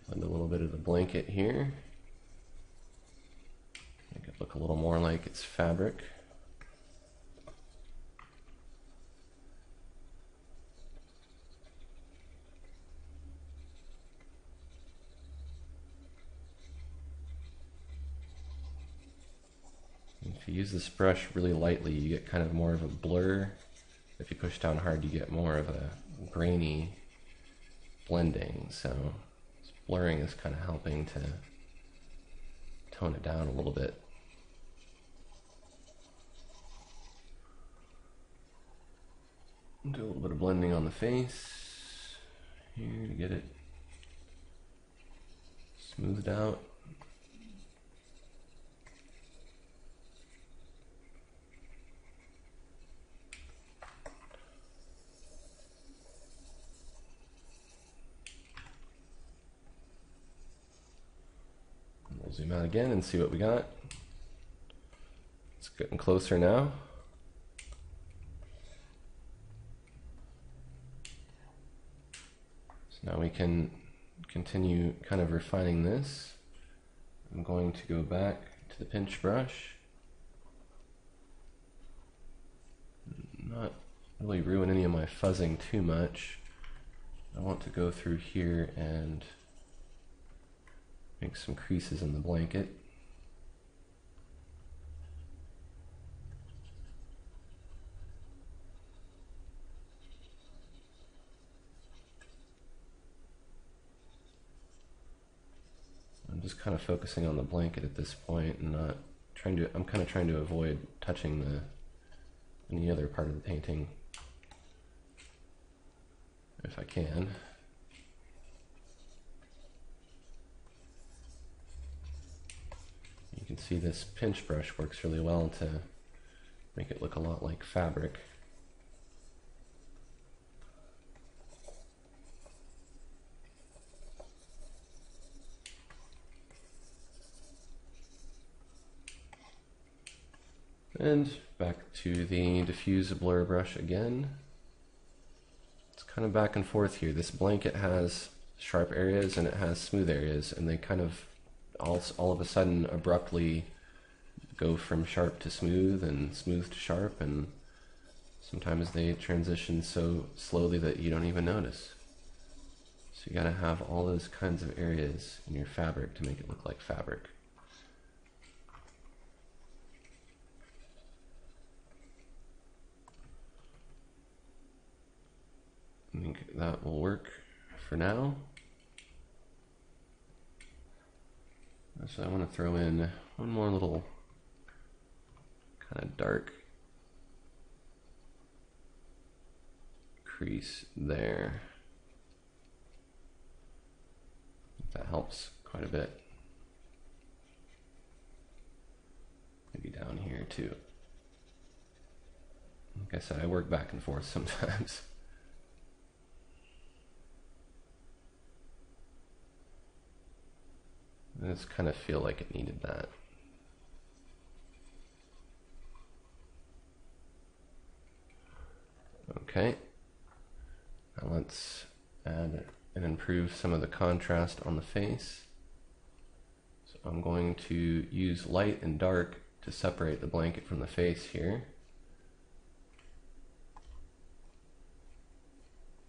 Blend a little bit of the blanket here. Make it look a little more like it's fabric. If you use this brush really lightly, you get kind of more of a blur. If you push down hard, you get more of a grainy blending. So blurring is kind of helping to tone it down a little bit. Do a little bit of blending on the face here to get it smoothed out. We'll zoom out again and see what we got. It's getting closer now. So now we can continue kind of refining this. I'm going to go back to the pinch brush. Not really ruin any of my fuzzing too much. I want to go through here and make some creases in the blanket. I'm just kind of focusing on the blanket at this point and not trying to, I'm kind of trying to avoid touching any other part of the painting if I can. You can see this pinch brush works really well to make it look a lot like fabric. And back to the diffuse blur brush again. It's kind of back and forth here. This blanket has sharp areas and it has smooth areas, and they kind of all of a sudden abruptly go from sharp to smooth and smooth to sharp, and sometimes they transition so slowly that you don't even notice. So you gotta have all those kinds of areas in your fabric to make it look like fabric. I think that will work for now. So I want to throw in one more little kind of dark crease there. That helps quite a bit. Maybe down here too. Like I said, I work back and forth sometimes. I just kind of feel like it needed that. Okay, now let's add and improve some of the contrast on the face. So I'm going to use light and dark to separate the blanket from the face here,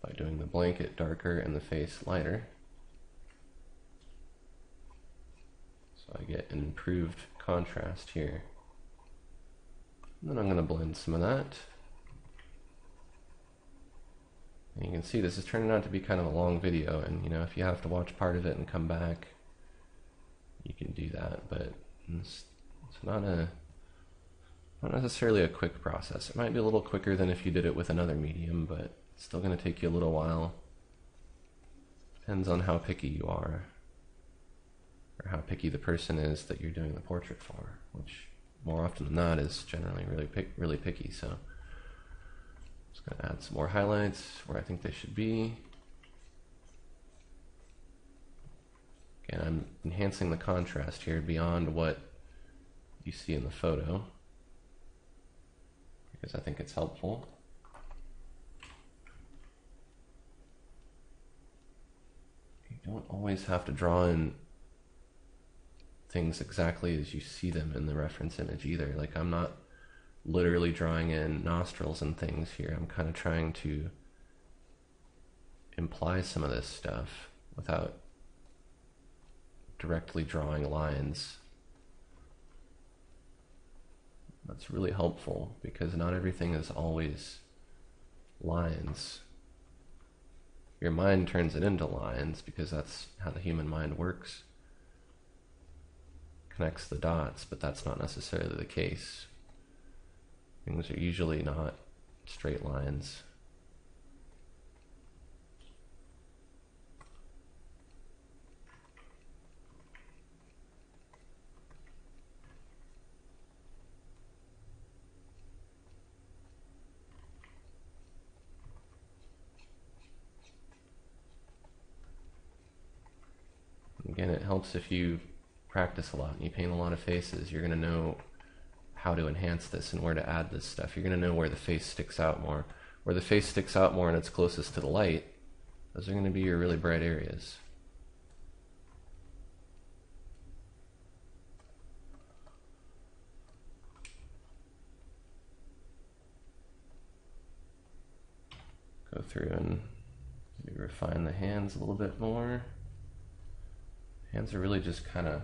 by doing the blanket darker and the face lighter. So I get an improved contrast here. And then I'm going to blend some of that. And you can see this is turning out to be kind of a long video, and you know, if you have to watch part of it and come back, you can do that, but it's not necessarily a quick process. It might be a little quicker than if you did it with another medium, but it's still going to take you a little while. Depends on how picky you are, or how picky the person is that you're doing the portrait for, which more often than not is generally really picky. So just going to add some more highlights where I think they should be. Again, I'm enhancing the contrast here beyond what you see in the photo, because I think it's helpful. You don't always have to draw in things exactly as you see them in the reference image either. Like, I'm not literally drawing in nostrils and things here. I'm kind of trying to imply some of this stuff without directly drawing lines. That's really helpful, because not everything is always lines. Your mind turns it into lines because that's how the human mind works. Connects the dots, but that's not necessarily the case. Things are usually not straight lines. Again, it helps if you practice a lot and you paint a lot of faces. You're going to know how to enhance this and where to add this stuff. You're going to know where the face sticks out more. Where the face sticks out more and it's closest to the light, those are going to be your really bright areas. Go through and maybe refine the hands a little bit more. Hands are really just kind of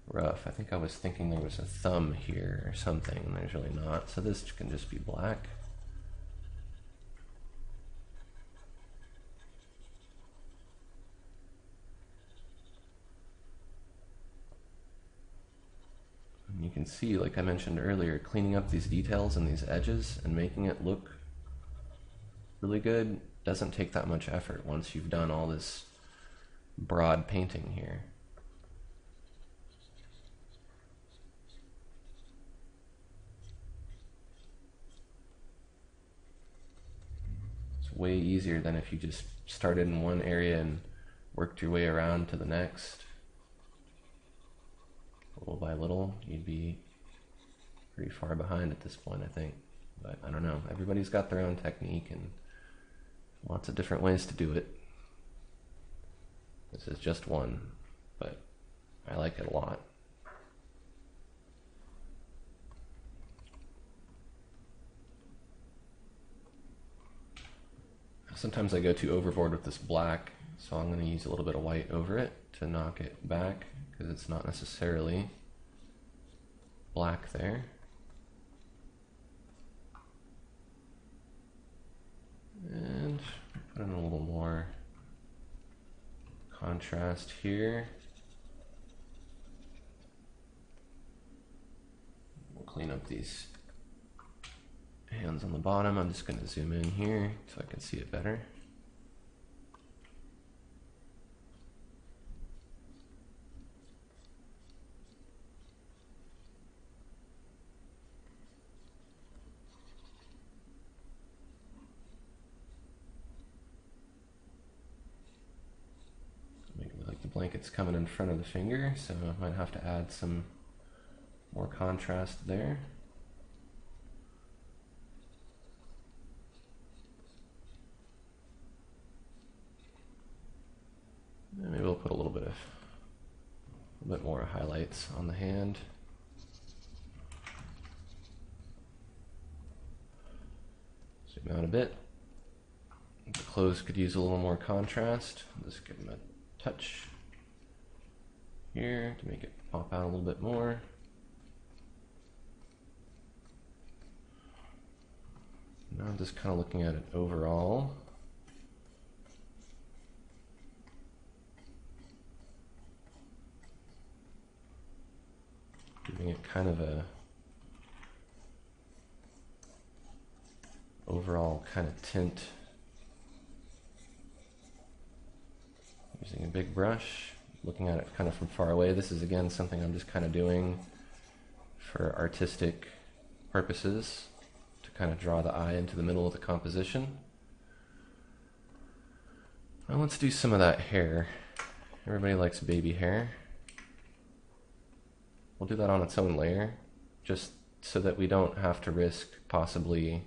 rough. I think I was thinking there was a thumb here or something, and there's really not. So this can just be black. can see, like I mentioned earlier, cleaning up these details and these edges and making it look really good doesn't take that much effort once you've done all this broad painting here. It's way easier than if you just started in one area and worked your way around to the next. Little by little, you'd be pretty far behind at this point, I think. But I don't know. Everybody's got their own technique and lots of different ways to do it. This is just one, but I like it a lot. Sometimes I go too overboard with this black, so I'm going to use a little bit of white over it to knock it back, because it's not necessarily black there. And put in a little more contrast here. We'll clean up these hands on the bottom. I'm just going to zoom in here so I can see it better. Make it look like the blanket's coming in front of the finger, so I might have to add some more contrast there. And maybe we'll put a little bit more highlights on the hand. Zoom out a bit. The clothes could use a little more contrast. Just give them a touch here to make it pop out a little bit more. Now I'm just kind of looking at it overall. Giving it kind of a overall kind of tint. Using a big brush, looking at it kind of from far away. This is again something I'm just kind of doing for artistic purposes to kind of draw the eye into the middle of the composition. Now let's do some of that hair. Everybody likes baby hair. We'll do that on its own layer, just so that we don't have to risk possibly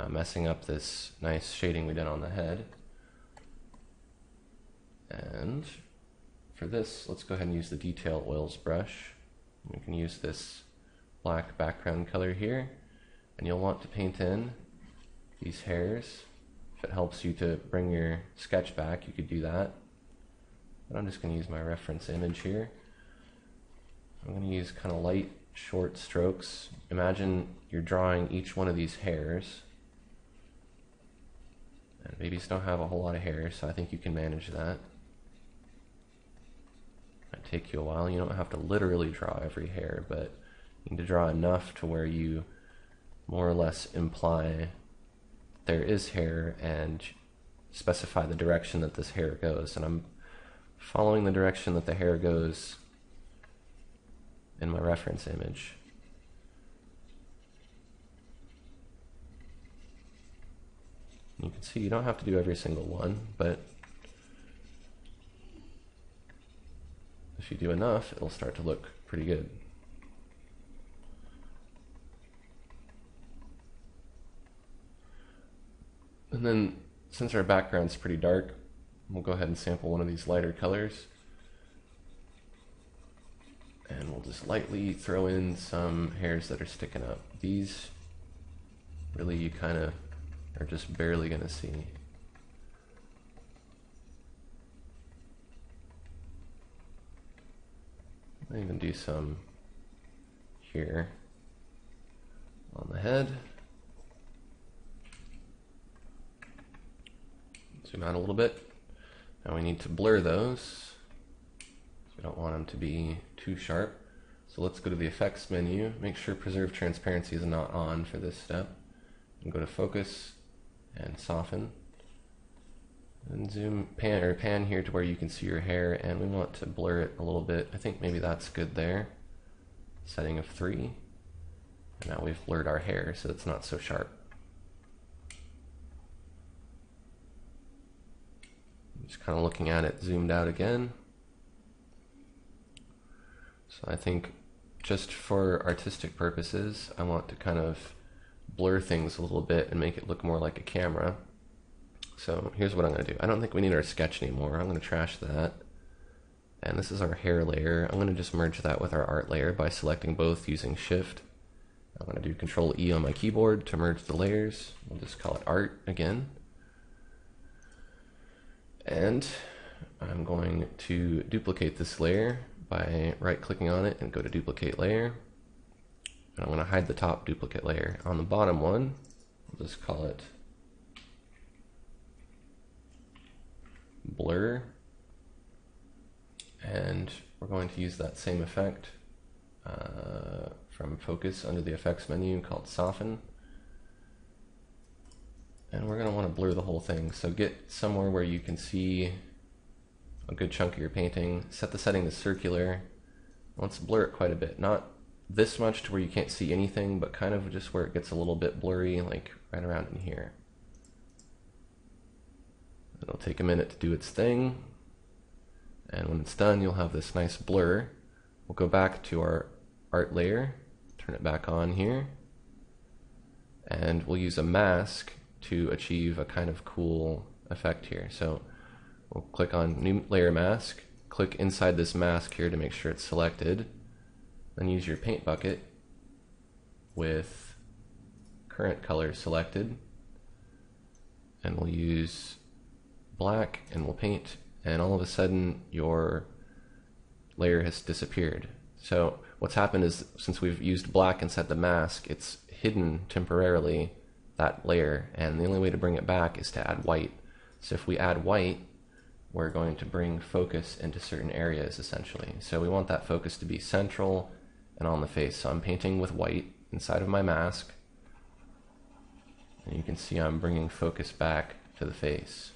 messing up this nice shading we did on the head. And for this, let's go ahead and use the Detail Oils brush. We can use this black background color here, and you'll want to paint in these hairs. If it helps you to bring your sketch back, you could do that. But I'm just going to use my reference image here. I'm going to use kind of light, short strokes. Imagine you're drawing each one of these hairs. And babies don't have a whole lot of hair, so I think you can manage that. Might take you a while. You don't have to literally draw every hair, but you need to draw enough to where you more or less imply there is hair and specify the direction that this hair goes. And I'm following the direction that the hair goes in my reference image. You can see you don't have to do every single one, but if you do enough, it'll start to look pretty good. And then, since our background's pretty dark, we'll go ahead and sample one of these lighter colors. And we'll just lightly throw in some hairs that are sticking up. These, really, you kind of are just barely going to see. I'll even do some here on the head. Zoom out a little bit. Now we need to blur those. We don't want them to be too sharp. So let's go to the effects menu, make sure preserve transparency is not on for this step, and go to focus and soften. And zoom, pan here to where you can see your hair, and we want to blur it a little bit. I think maybe that's good there. Setting of 3. And now we've blurred our hair so it's not so sharp. Just kind of looking at it zoomed out again. So I think just for artistic purposes, I want to kind of blur things a little bit and make it look more like a camera. So here's what I'm going to do. I don't think we need our sketch anymore. I'm going to trash that. And this is our hair layer. I'm going to just merge that with our art layer by selecting both using Shift. I'm going to do Control E on my keyboard to merge the layers. We'll just call it art again. And I'm going to duplicate this layer by right-clicking on it and go to Duplicate Layer. And I'm going to hide the top duplicate layer. On the bottom one, we'll just call it Blur. And we're going to use that same effect from Focus under the Effects menu called Soften. And we're going to want to blur the whole thing. So get somewhere where you can see a good chunk of your painting. Set the setting to circular. Let's blur it quite a bit. Not this much to where you can't see anything, but kind of just where it gets a little bit blurry, like right around in here. It'll take a minute to do its thing. And when it's done, you'll have this nice blur. We'll go back to our art layer, turn it back on here, and we'll use a mask to achieve a kind of cool effect here. So we'll click on New Layer Mask, click inside this mask here to make sure it's selected, then use your paint bucket with current color selected, and we'll use black and we'll paint, and all of a sudden your layer has disappeared. So what's happened is, since we've used black and set the mask, it's hidden temporarily that layer, and the only way to bring it back is to add white. So if we add white, we're going to bring focus into certain areas essentially. So we want that focus to be central and on the face. So I'm painting with white inside of my mask, and you can see I'm bringing focus back to the face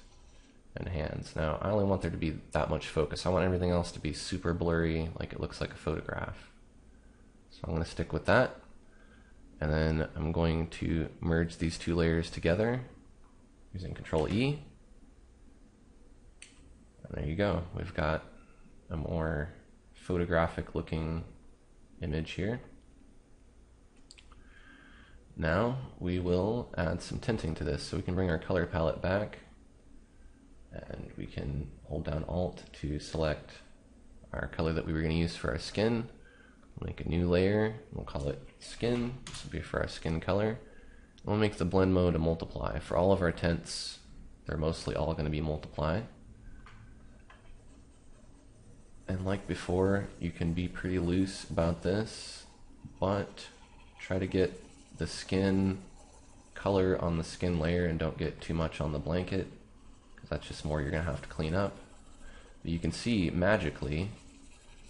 and hands. Now I only want there to be that much focus. I want everything else to be super blurry, like it looks like a photograph. So I'm going to stick with that, and then I'm going to merge these two layers together using Control E. And there you go. We've got a more photographic looking image here. Now we will add some tinting to this. So we can bring our color palette back, and we can hold down Alt to select our color that we were going to use for our skin. We'll make a new layer. We'll call it Skin. This will be for our skin color. And we'll make the blend mode a multiply. For all of our tints, they're mostly all going to be multiply. And like before, you can be pretty loose about this, but try to get the skin color on the skin layer and don't get too much on the blanket, because that's just more you're going to have to clean up. But you can see magically,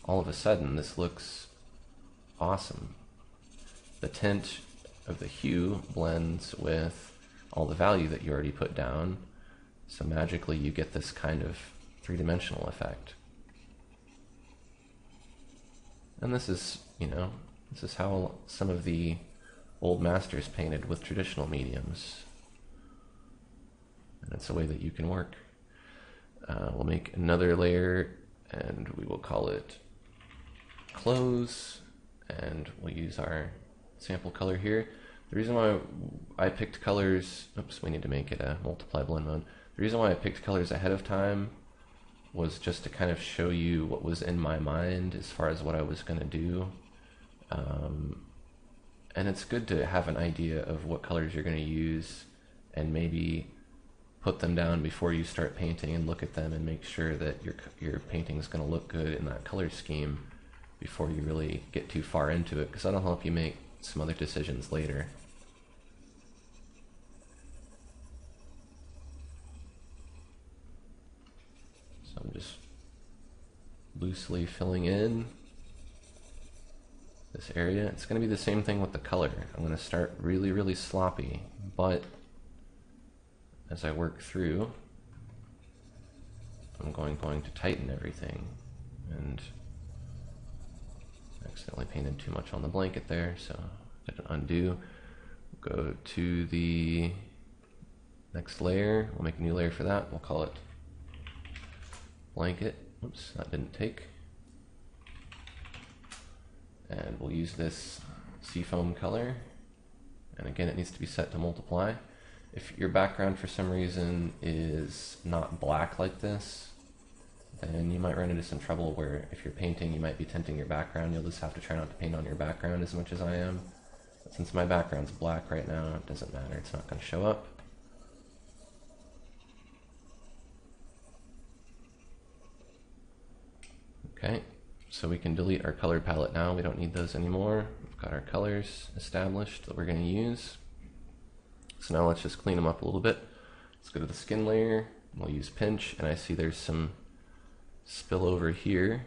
all of a sudden, this looks awesome. The tint of the hue blends with all the value that you already put down, so magically you get this kind of three-dimensional effect. And this is, this is how some of the old masters painted with traditional mediums. And it's a way that you can work. We'll make another layer, and we will call it Clothes, and we'll use our sample color here. The reason why I picked colors, oops, we need to make it a multiply blend mode. The reason why I picked colors ahead of time was just to kind of show you what was in my mind as far as what I was going to do. And it's good to have an idea of what colors you're going to use, and maybe put them down before you start painting and look at them and make sure that your painting is going to look good in that color scheme before you really get too far into it, because that'll help you make some other decisions later. So I'm just loosely filling in. this area. It's going to be the same thing with the color. I'm going to start really, really sloppy, but as I work through, I'm going to tighten everything. And I accidentally painted too much on the blanket there, so hit an undo. Go to the next layer. We'll make a new layer for that. We'll call it blanket. Oops, that didn't take. And we'll use this seafoam color. And again, it needs to be set to multiply. If your background for some reason is not black like this, then you might run into some trouble where if you're painting, you might be tinting your background. You'll just have to try not to paint on your background as much as I am. But since my background's black right now, it doesn't matter. It's not going to show up. Okay, so we can delete our color palette now. We don't need those anymore. We've got our colors established that we're going to use. So now let's just clean them up a little bit. Let's go to the skin layer. We'll use pinch, and I see there's some spill over here.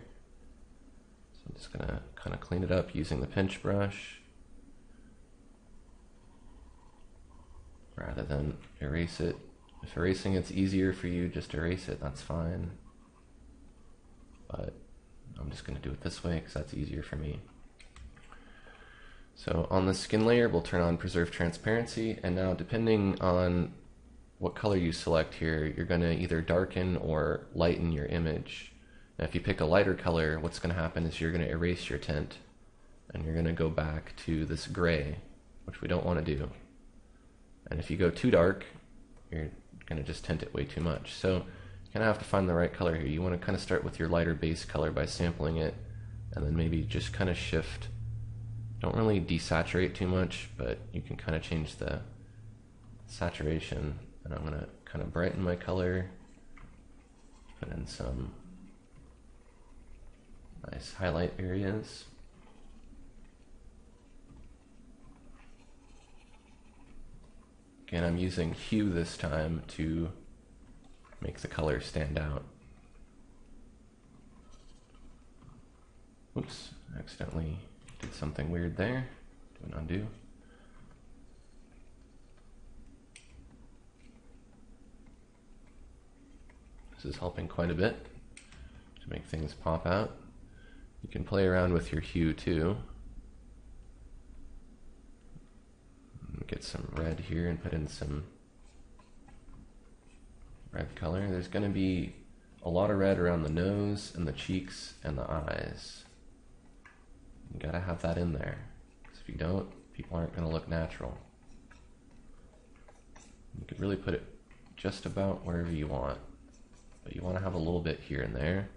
So I'm just going to kind of clean it up using the pinch brush rather than erase it. If erasing it's easier for you, just erase it, that's fine. But I'm just going to do it this way because that's easier for me. So on the skin layer, we'll turn on preserve transparency, and now depending on what color you select here, you're going to either darken or lighten your image. Now if you pick a lighter color, what's going to happen is you're going to erase your tint, and you're going to go back to this gray, which we don't want to do. And if you go too dark, you're going to just tint it way too much. So you kind of have to find the right color here. You want to kind of start with your lighter base color by sampling it, and then maybe just kind of shift. Don't really desaturate too much, but you can kind of change the saturation. And I'm going to kind of brighten my color, put in some nice highlight areas. Again, I'm using hue this time to make the color stand out. Oops, I accidentally did something weird there. Do an undo. This is helping quite a bit to make things pop out. You can play around with your hue too. Get some red here and put in some red color. There's going to be a lot of red around the nose and the cheeks and the eyes. You gotta have that in there, because if you don't, people aren't going to look natural. You could really put it just about wherever you want, but you want to have a little bit here and there.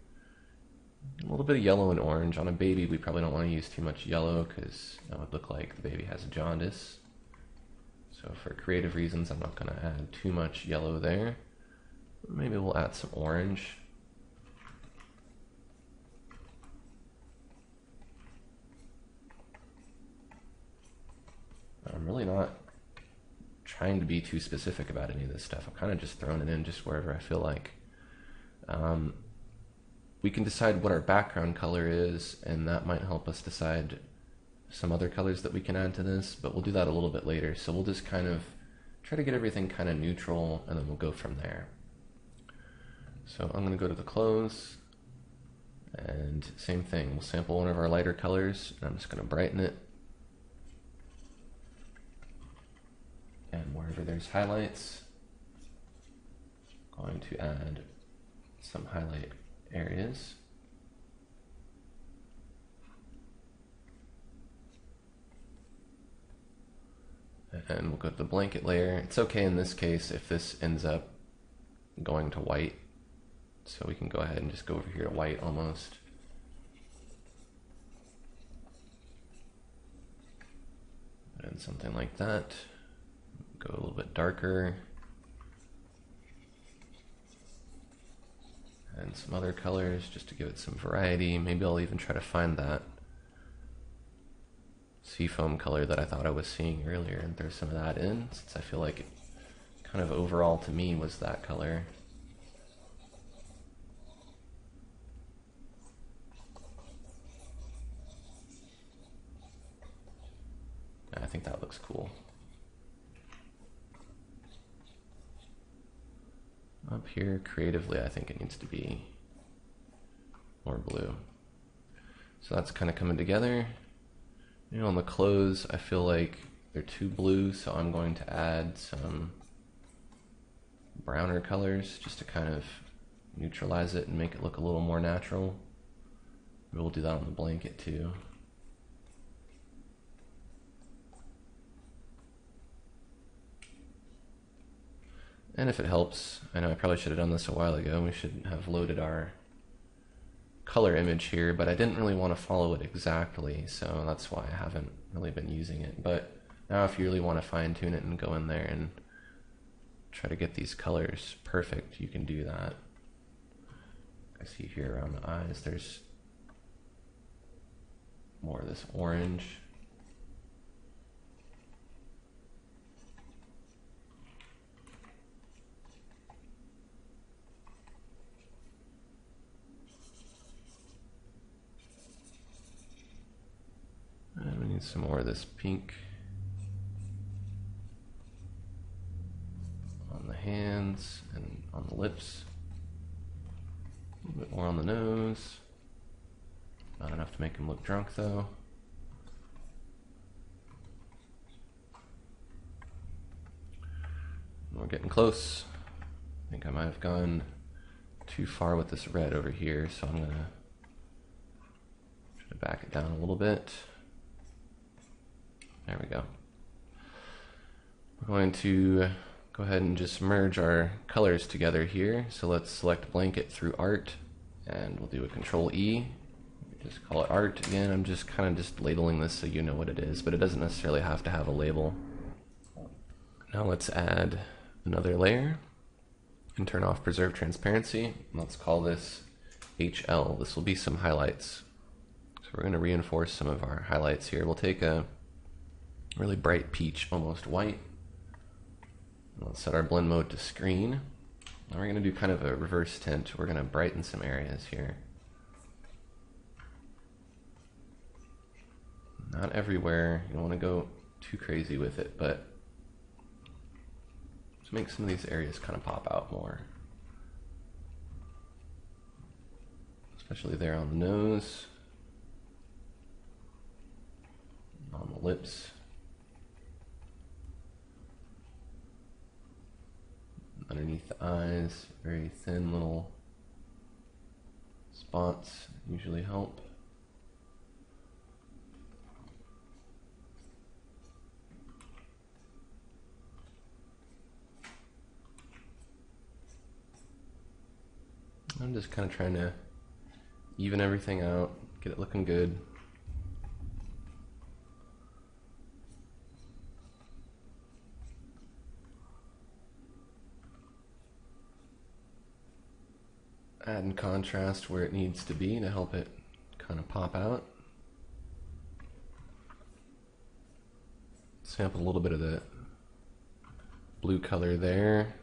A little bit of yellow and orange. On a baby, we probably don't want to use too much yellow, because that would look like the baby has jaundice. So for creative reasons, I'm not going to add too much yellow there. Maybe we'll add some orange. I'm really not trying to be too specific about any of this stuff. I'm kind of just throwing it in just wherever I feel like. We can decide what our background color is, and that might help us decide some other colors that we can add to this, but we'll do that a little bit later. So we'll just kind of try to get everything kind of neutral, and then we'll go from there. So I'm going to go to the close, and same thing. We'll sample one of our lighter colors, and I'm just going to brighten it. And wherever there's highlights, I'm going to add some highlight areas. And we'll go to the blanket layer. It's okay in this case if this ends up going to white. So we can go ahead and just go over here to white almost. And something like that. Go a little bit darker. And some other colors just to give it some variety. Maybe I'll even try to find that seafoam color that I thought I was seeing earlier and throw some of that in, since I feel like it kind of overall to me was that color. looks cool. Up here, creatively, I think it needs to be more blue. So that's kind of coming together. You know, on the clothes, I feel like they're too blue, so I'm going to add some browner colors just to kind of neutralize it and make it look a little more natural. We'll do that on the blanket too. And if it helps, I know I probably should have done this a while ago. We should have loaded our color image here, but I didn't really want to follow it exactly, so that's why I haven't really been using it. But now if you really want to fine tune it and go in there and try to get these colors perfect, you can do that. I see here around the eyes, there's more of this orange. And we need some more of this pink on the hands and on the lips. A little bit more on the nose. Not enough to make him look drunk though. We're getting close. I think I might have gone too far with this red over here, so I'm gonna try to back it down a little bit. There we go. We're going to go ahead and just merge our colors together here. So let's select blanket through art, and we'll do a Control E. Just call it art again. I'm just kind of just labeling this so you know what it is, but it doesn't necessarily have to have a label. Now let's add another layer and turn off preserve transparency. Let's call this HL. This will be some highlights. So we're going to reinforce some of our highlights here. We'll take a really bright peach, almost white. Let's set our blend mode to screen. Now we're going to do kind of a reverse tint. We're going to brighten some areas here. Not everywhere. You don't want to go too crazy with it, but to make some of these areas kind of pop out more. Especially there on the nose, on the lips. Underneath the eyes, very thin little spots usually help. I'm just kind of trying to even everything out, get it looking good. Adding contrast where it needs to be to help it kind of pop out. Sample a little bit of the blue color there.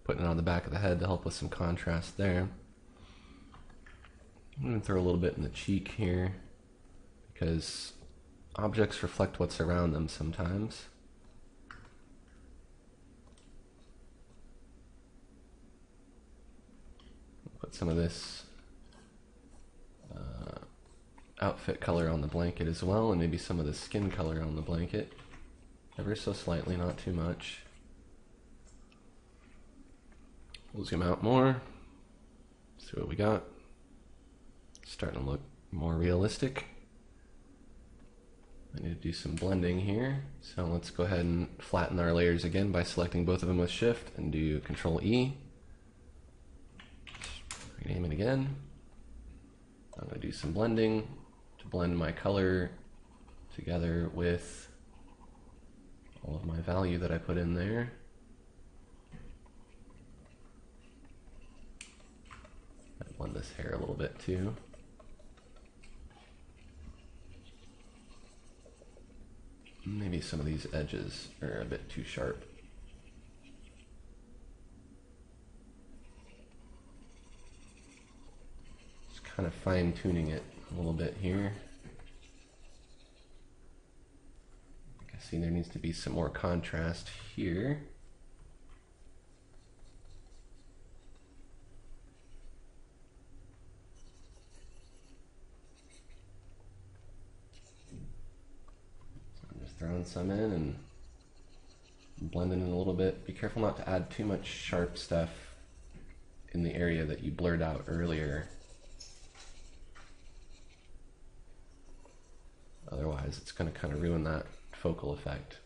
Putting it on the back of the head to help with some contrast there. I'm going to throw a little bit in the cheek here because objects reflect what's around them sometimes. Put some of this outfit color on the blanket as well, and maybe some of the skin color on the blanket. Ever so slightly, not too much. We'll zoom out more, see what we got. Starting to look more realistic. I need to do some blending here, so let's go ahead and flatten our layers again by selecting both of them with Shift and do Control E. Rename it again. I'm going to do some blending to blend my color together with all of my value that I put in there. I'll blend this hair a little bit too. Maybe some of these edges are a bit too sharp. Just kind of fine tuning it a little bit here. I guess see there needs to be some more contrast here. So I'm just throwing some in and blending in a little bit. Be careful not to add too much sharp stuff in the area that you blurred out earlier. Otherwise, it's going to kind of ruin that focal effect.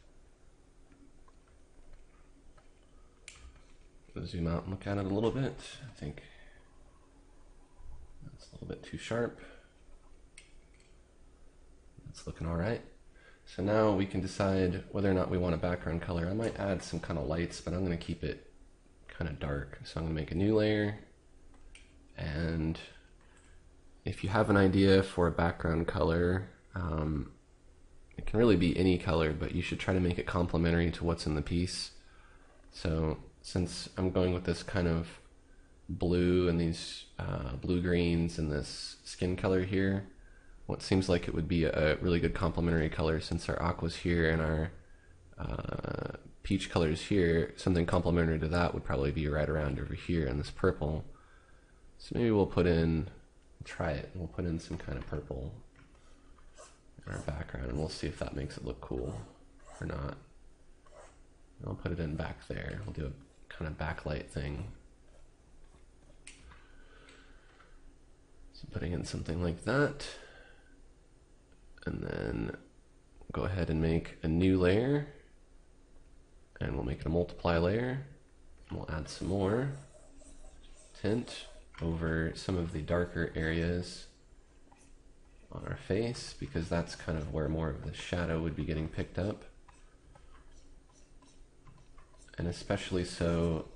Zoom out and look at it a little bit. I think that's a little bit too sharp. It's looking all right. So now we can decide whether or not we want a background color. I might add some kind of lights, but I'm going to keep it kind of dark. So I'm going to make a new layer. And if you have an idea for a background color, it can really be any color, but you should try to make it complementary to what's in the piece. So since I'm going with this kind of blue and these blue greens and this skin color here, what seems like it would be a really good complementary color, since our aqua's here and our peach colors here, something complementary to that would probably be right around over here in this purple. So maybe we'll put in, try it, we'll put in some kind of purple in our background and we'll see if that makes it look cool or not. I'll put it in back there. We'll do a kind of backlight thing. So putting in something like that. And then go ahead and make a new layer. And we'll make it a multiply layer. And we'll add some more tint over some of the darker areas on our face, because that's kind of where more of the shadow would be getting picked up. And especially so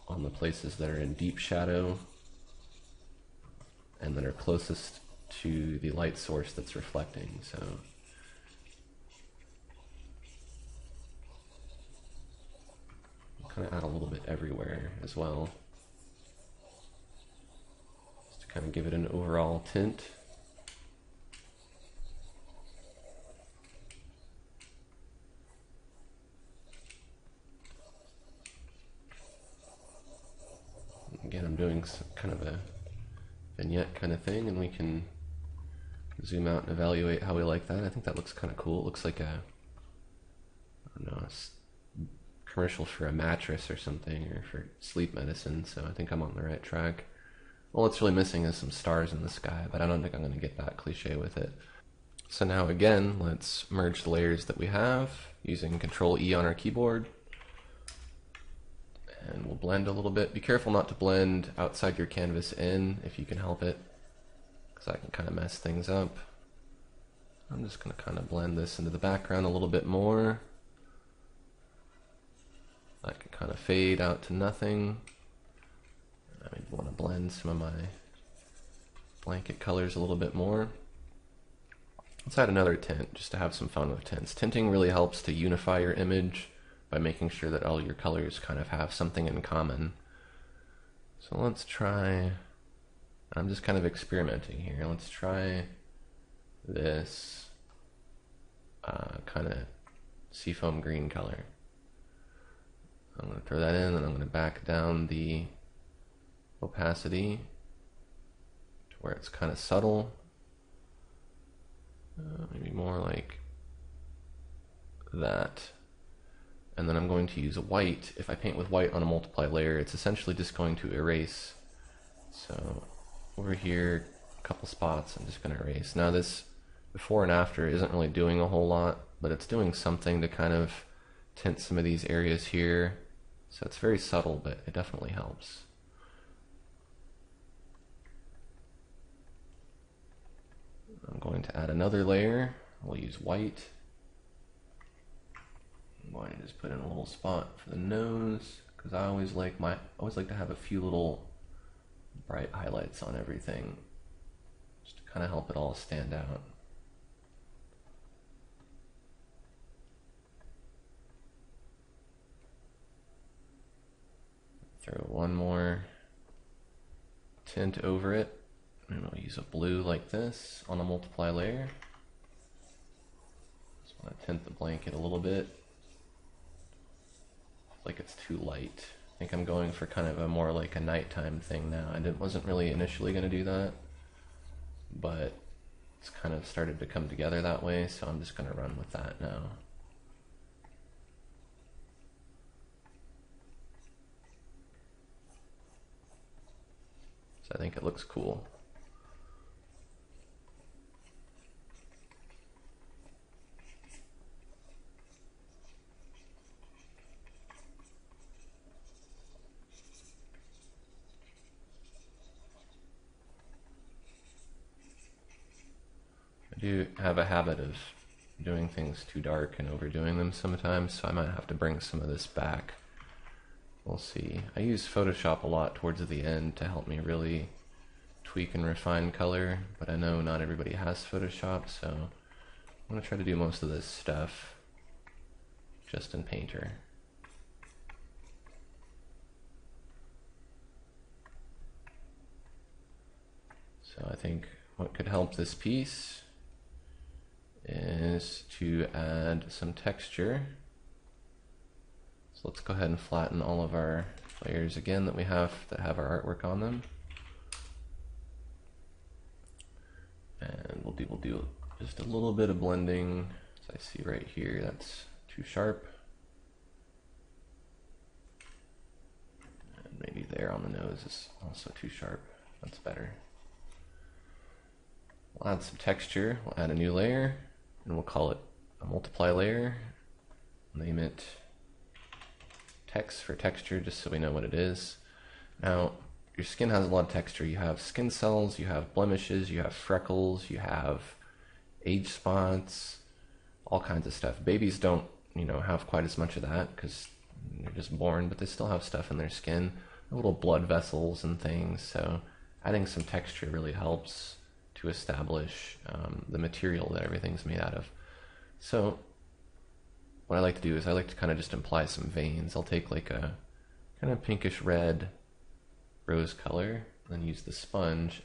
on the places that are in deep shadow and that are closest to the light source that's reflecting. So kind of add a little bit everywhere as well, just to kind of give it an overall tint. Again, I'm doing some kind of a vignette kind of thing, and we can zoom out and evaluate how we like that. I think that looks kind of cool. It looks like a, I don't know, a commercial for a mattress or something, or for sleep medicine, so I think I'm on the right track. All it's really missing is some stars in the sky, but I don't think I'm going to get that cliche with it. So now again, let's merge the layers that we have using Control E on our keyboard. And we'll blend a little bit. Be careful not to blend outside your canvas in if you can help it, because that can kind of mess things up. I'm just going to kind of blend this into the background a little bit more. That can kind of fade out to nothing. I maybe want to blend some of my blanket colors a little bit more. Let's add another tint just to have some fun with tints. Tinting really helps to unify your image by making sure that all your colors kind of have something in common. So let's try, I'm just kind of experimenting here. Let's try this kind of seafoam green color. I'm going to throw that in, and I'm going to back down the opacity to where it's kind of subtle. Maybe more like that. And then I'm going to use white. If I paint with white on a multiply layer, it's essentially just going to erase. So over here, a couple spots, I'm just going to erase. Now this before and after isn't really doing a whole lot, but it's doing something to kind of tint some of these areas here. So it's very subtle, but it definitely helps. I'm going to add another layer. We'll use white. I'm going to just put in a little spot for the nose, because I always like to have a few little bright highlights on everything, just to kind of help it all stand out. Throw one more tint over it, and I'll use a blue like this on a multiply layer. So I'm gonna tint the blanket a little bit. Like it's too light. I think I'm going for kind of a more like a nighttime thing now. I wasn't really initially gonna do that, but it's kind of started to come together that way, so I'm just gonna run with that now. So I think it looks cool. I do have a habit of doing things too dark and overdoing them sometimes, so I might have to bring some of this back. We'll see. I use Photoshop a lot towards the end to help me really tweak and refine color, but I know not everybody has Photoshop, so I'm going to try to do most of this stuff just in Painter. So I think what could help this piece is to add some texture. So let's go ahead and flatten all of our layers again that we have that have our artwork on them. And we'll do just a little bit of blending. As I see right here, that's too sharp. And maybe there on the nose is also too sharp. That's better. We'll add some texture. We'll add a new layer, and we'll call it a multiply layer. Name it text for texture, just so we know what it is. Now, your skin has a lot of texture. You have skin cells, you have blemishes, you have freckles, you have age spots, all kinds of stuff. Babies don't, have quite as much of that because they're just born, but they still have stuff in their skin, little blood vessels and things. So adding some texture really helps to establish the material that everything's made out of. So what I like to do is I like to kind of just imply some veins. I'll take like a kind of pinkish red rose color, then use the sponge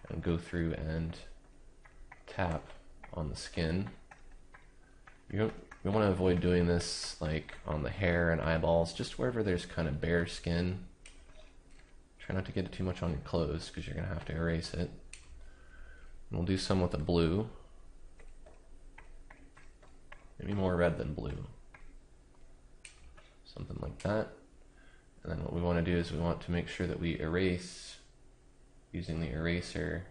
and go through and tap on the skin. We want to avoid doing this like on the hair and eyeballs, just wherever there's kind of bare skin. Try not to get it too much on your clothes because you're going to have to erase it. And we'll do some with a blue. Maybe more red than blue. Something like that. And then what we want to do is we want to make sure that we erase, using the eraser,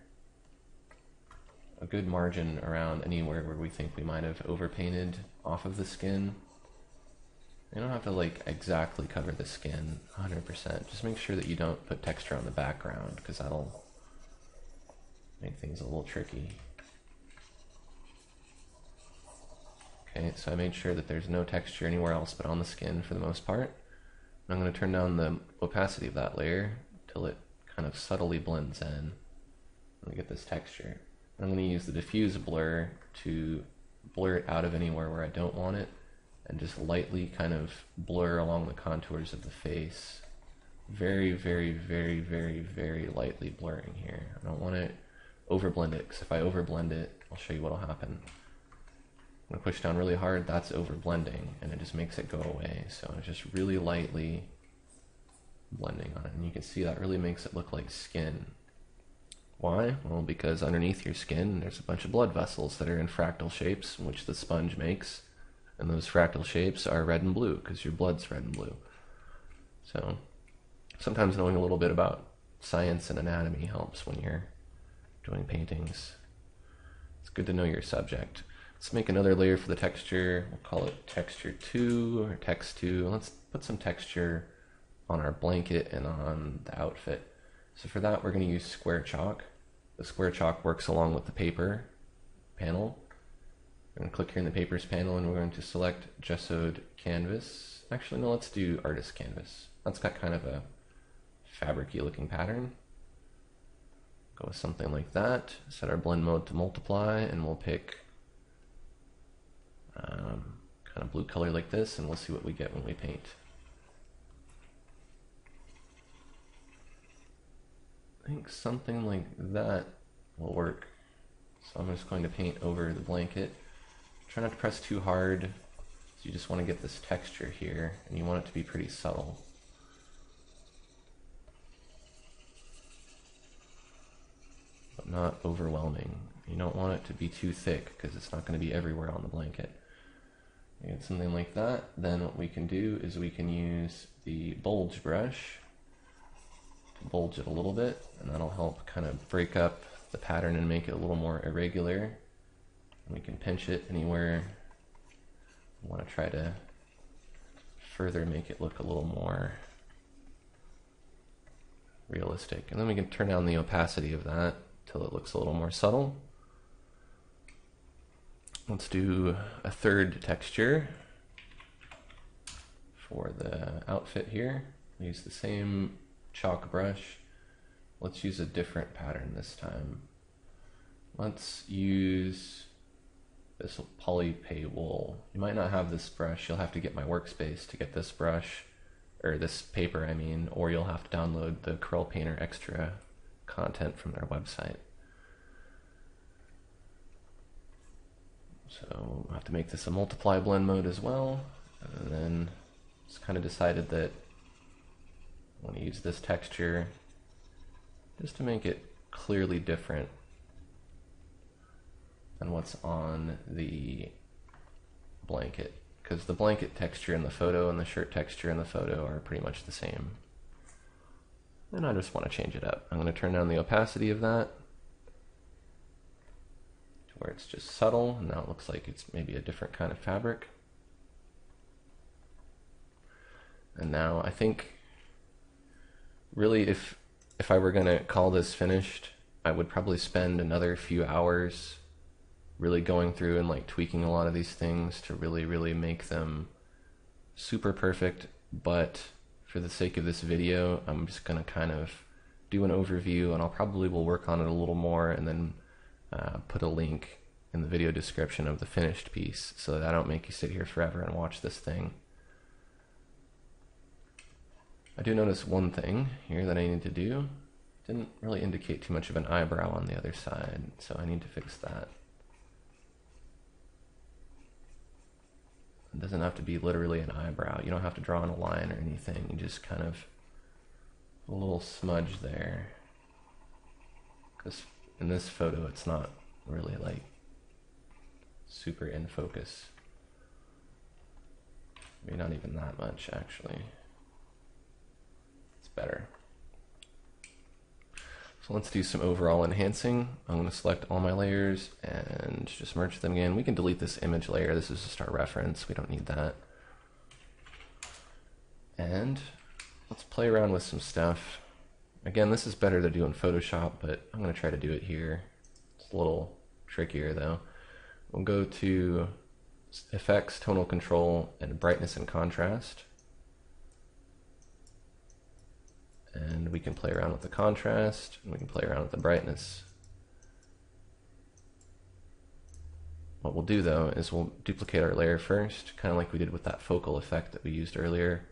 a good margin around anywhere where we think we might have overpainted off of the skin. You don't have to like exactly cover the skin 100%. Just make sure that you don't put texture on the background because that'll make things a little tricky. Okay, so I made sure that there's no texture anywhere else but on the skin for the most part. I'm going to turn down the opacity of that layer till it kind of subtly blends in. Let me get this texture. I'm going to use the diffuse blur to blur it out of anywhere where I don't want it and just lightly kind of blur along the contours of the face. Very, very, very, very, very lightly blurring here. I don't want to overblend it because if I overblend it, I'll show you what will happen. I'm going to push down really hard, that's over blending, and it just makes it go away. So it's just really lightly blending on it, and you can see that really makes it look like skin. Why? Well, because underneath your skin there's a bunch of blood vessels that are in fractal shapes, which the sponge makes, and those fractal shapes are red and blue because your blood's red and blue. So sometimes knowing a little bit about science and anatomy helps when you're doing paintings. It's good to know your subject. Let's make another layer for the texture. We'll call it texture 2 or text 2. Let's put some texture on our blanket and on the outfit. So for that, we're going to use square chalk. The square chalk works along with the paper panel. We're going to click here in the papers panel and we're going to select gessoed canvas. Actually, no, let's do artist canvas. That's got kind of a fabric-y looking pattern. Go with something like that. Set our blend mode to multiply and we'll pick kind of blue color like this, and we'll see what we get when we paint. I think something like that will work. So I'm just going to paint over the blanket, Try not to press too hard. So you just want to get this texture here, and you want it to be pretty subtle. But not overwhelming. You don't want it to be too thick because it's not going to be everywhere on the blanket. You get something like that, then what we can do is we can use the bulge brush to bulge it a little bit, and that'll help kind of break up the pattern and make it a little more irregular. And we can pinch it anywhere we want to try to further make it look a little more realistic. And then we can turn down the opacity of that till it looks a little more subtle. Let's do a third texture for the outfit here. Use the same chalk brush. Let's use a different pattern this time. Let's use this polypay wool. You might not have this brush. You'll have to get my workspace to get this brush, or this paper I mean, or you'll have to download the Corel Painter extra content from their website. So we'll have to make this a multiply blend mode as well. And then just kind of decided that I want to use this texture just to make it clearly different than what's on the blanket, because the blanket texture in the photo and the shirt texture in the photo are pretty much the same. And I just want to change it up. I'm going to turn down the opacity of that to where it's just subtle, and now it looks like it's maybe a different kind of fabric. And now I think really if I were going to call this finished, I would probably spend another few hours really going through and like tweaking a lot of these things to really make them super perfect. But for the sake of this video, I'm just going to kind of do an overview, and I'll probably will work on it a little more and then put a link in the video description of the finished piece so that I don't make you sit here forever and watch this thing. I do notice one thing here that I need to do. Didn't really indicate too much of an eyebrow on the other side, so I need to fix that. It doesn't have to be literally an eyebrow. You don't have to draw on a line or anything. You just kind of a little smudge there. Because in this photo, it's not really like super in focus. Maybe not even that much, actually. It's better. So let's do some overall enhancing. I'm going to select all my layers and just merge them again. We can delete this image layer. This is just our reference. We don't need that. And let's play around with some stuff. Again, this is better to do in Photoshop, but I'm going to try to do it here. It's a little trickier though. We'll go to Effects, Tonal Control, and Brightness and Contrast. And we can play around with the contrast, and we can play around with the brightness. What we'll do though is we'll duplicate our layer first, kind of like we did with that focal effect that we used earlier.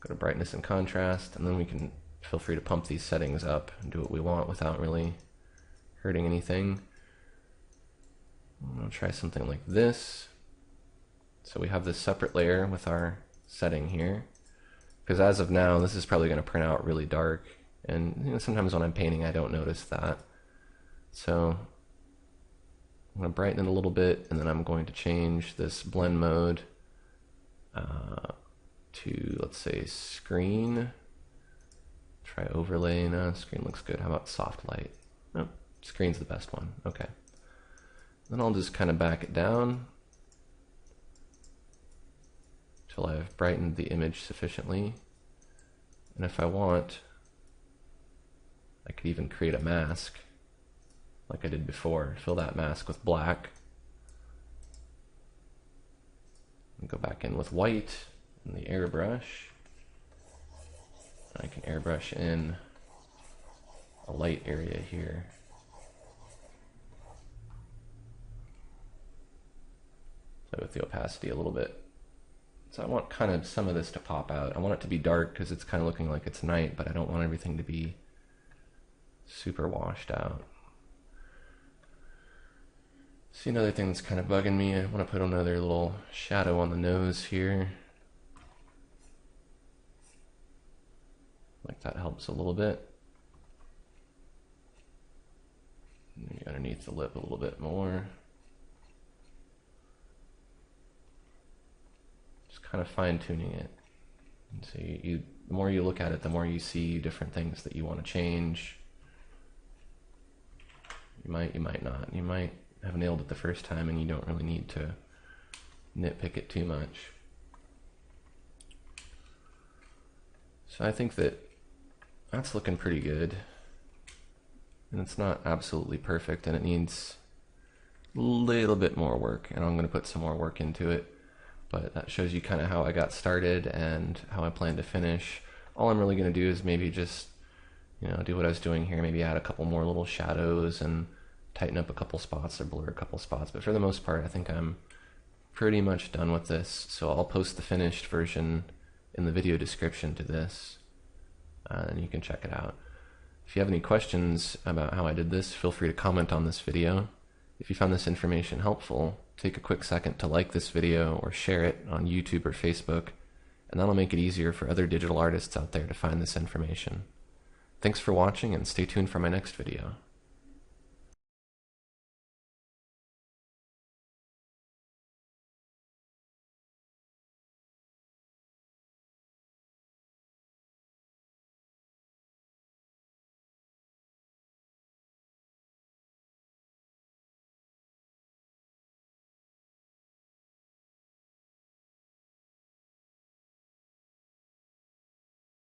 Go to brightness and contrast, and then we can feel free to pump these settings up and do what we want without really hurting anything. I'm going to try something like this. So we have this separate layer with our setting here. Because as of now, this is probably going to print out really dark, and you know, sometimes when I'm painting I don't notice that. So I'm going to brighten it a little bit, and then I'm going to change this blend mode to, let's say, screen. Try overlay. No, screen looks good. How about soft light? No, screen's the best one. Okay. Then I'll just kind of back it down till I've brightened the image sufficiently. And if I want, I could even create a mask like I did before. Fill that mask with black. And go back in with white and the airbrush. I can airbrush in a light area here. Play with the opacity a little bit. So I want kind of some of this to pop out. I want it to be dark because it's kind of looking like it's night, but I don't want everything to be super washed out. See, another thing that's kind of bugging me, I want to put another little shadow on the nose here. Like that helps a little bit. Maybe underneath the lip a little bit more. Just kind of fine-tuning it. And so the more you look at it, the more you see different things that you want to change. You might not. You might have nailed it the first time and you don't really need to nitpick it too much. So I think that's looking pretty good. And it's not absolutely perfect, and it needs a little bit more work, and I'm going to put some more work into it. But that shows you kind of how I got started and how I plan to finish. All I'm really going to do is maybe just, do what I was doing here, maybe add a couple more little shadows and tighten up a couple spots or blur a couple spots. But for the most part, I think I'm pretty much done with this. So I'll post the finished version in the video description to this, and you can check it out. If you have any questions about how I did this, feel free to comment on this video. If you found this information helpful, take a quick second to like this video or share it on YouTube or Facebook, and that'll make it easier for other digital artists out there to find this information. Thanks for watching, and stay tuned for my next video.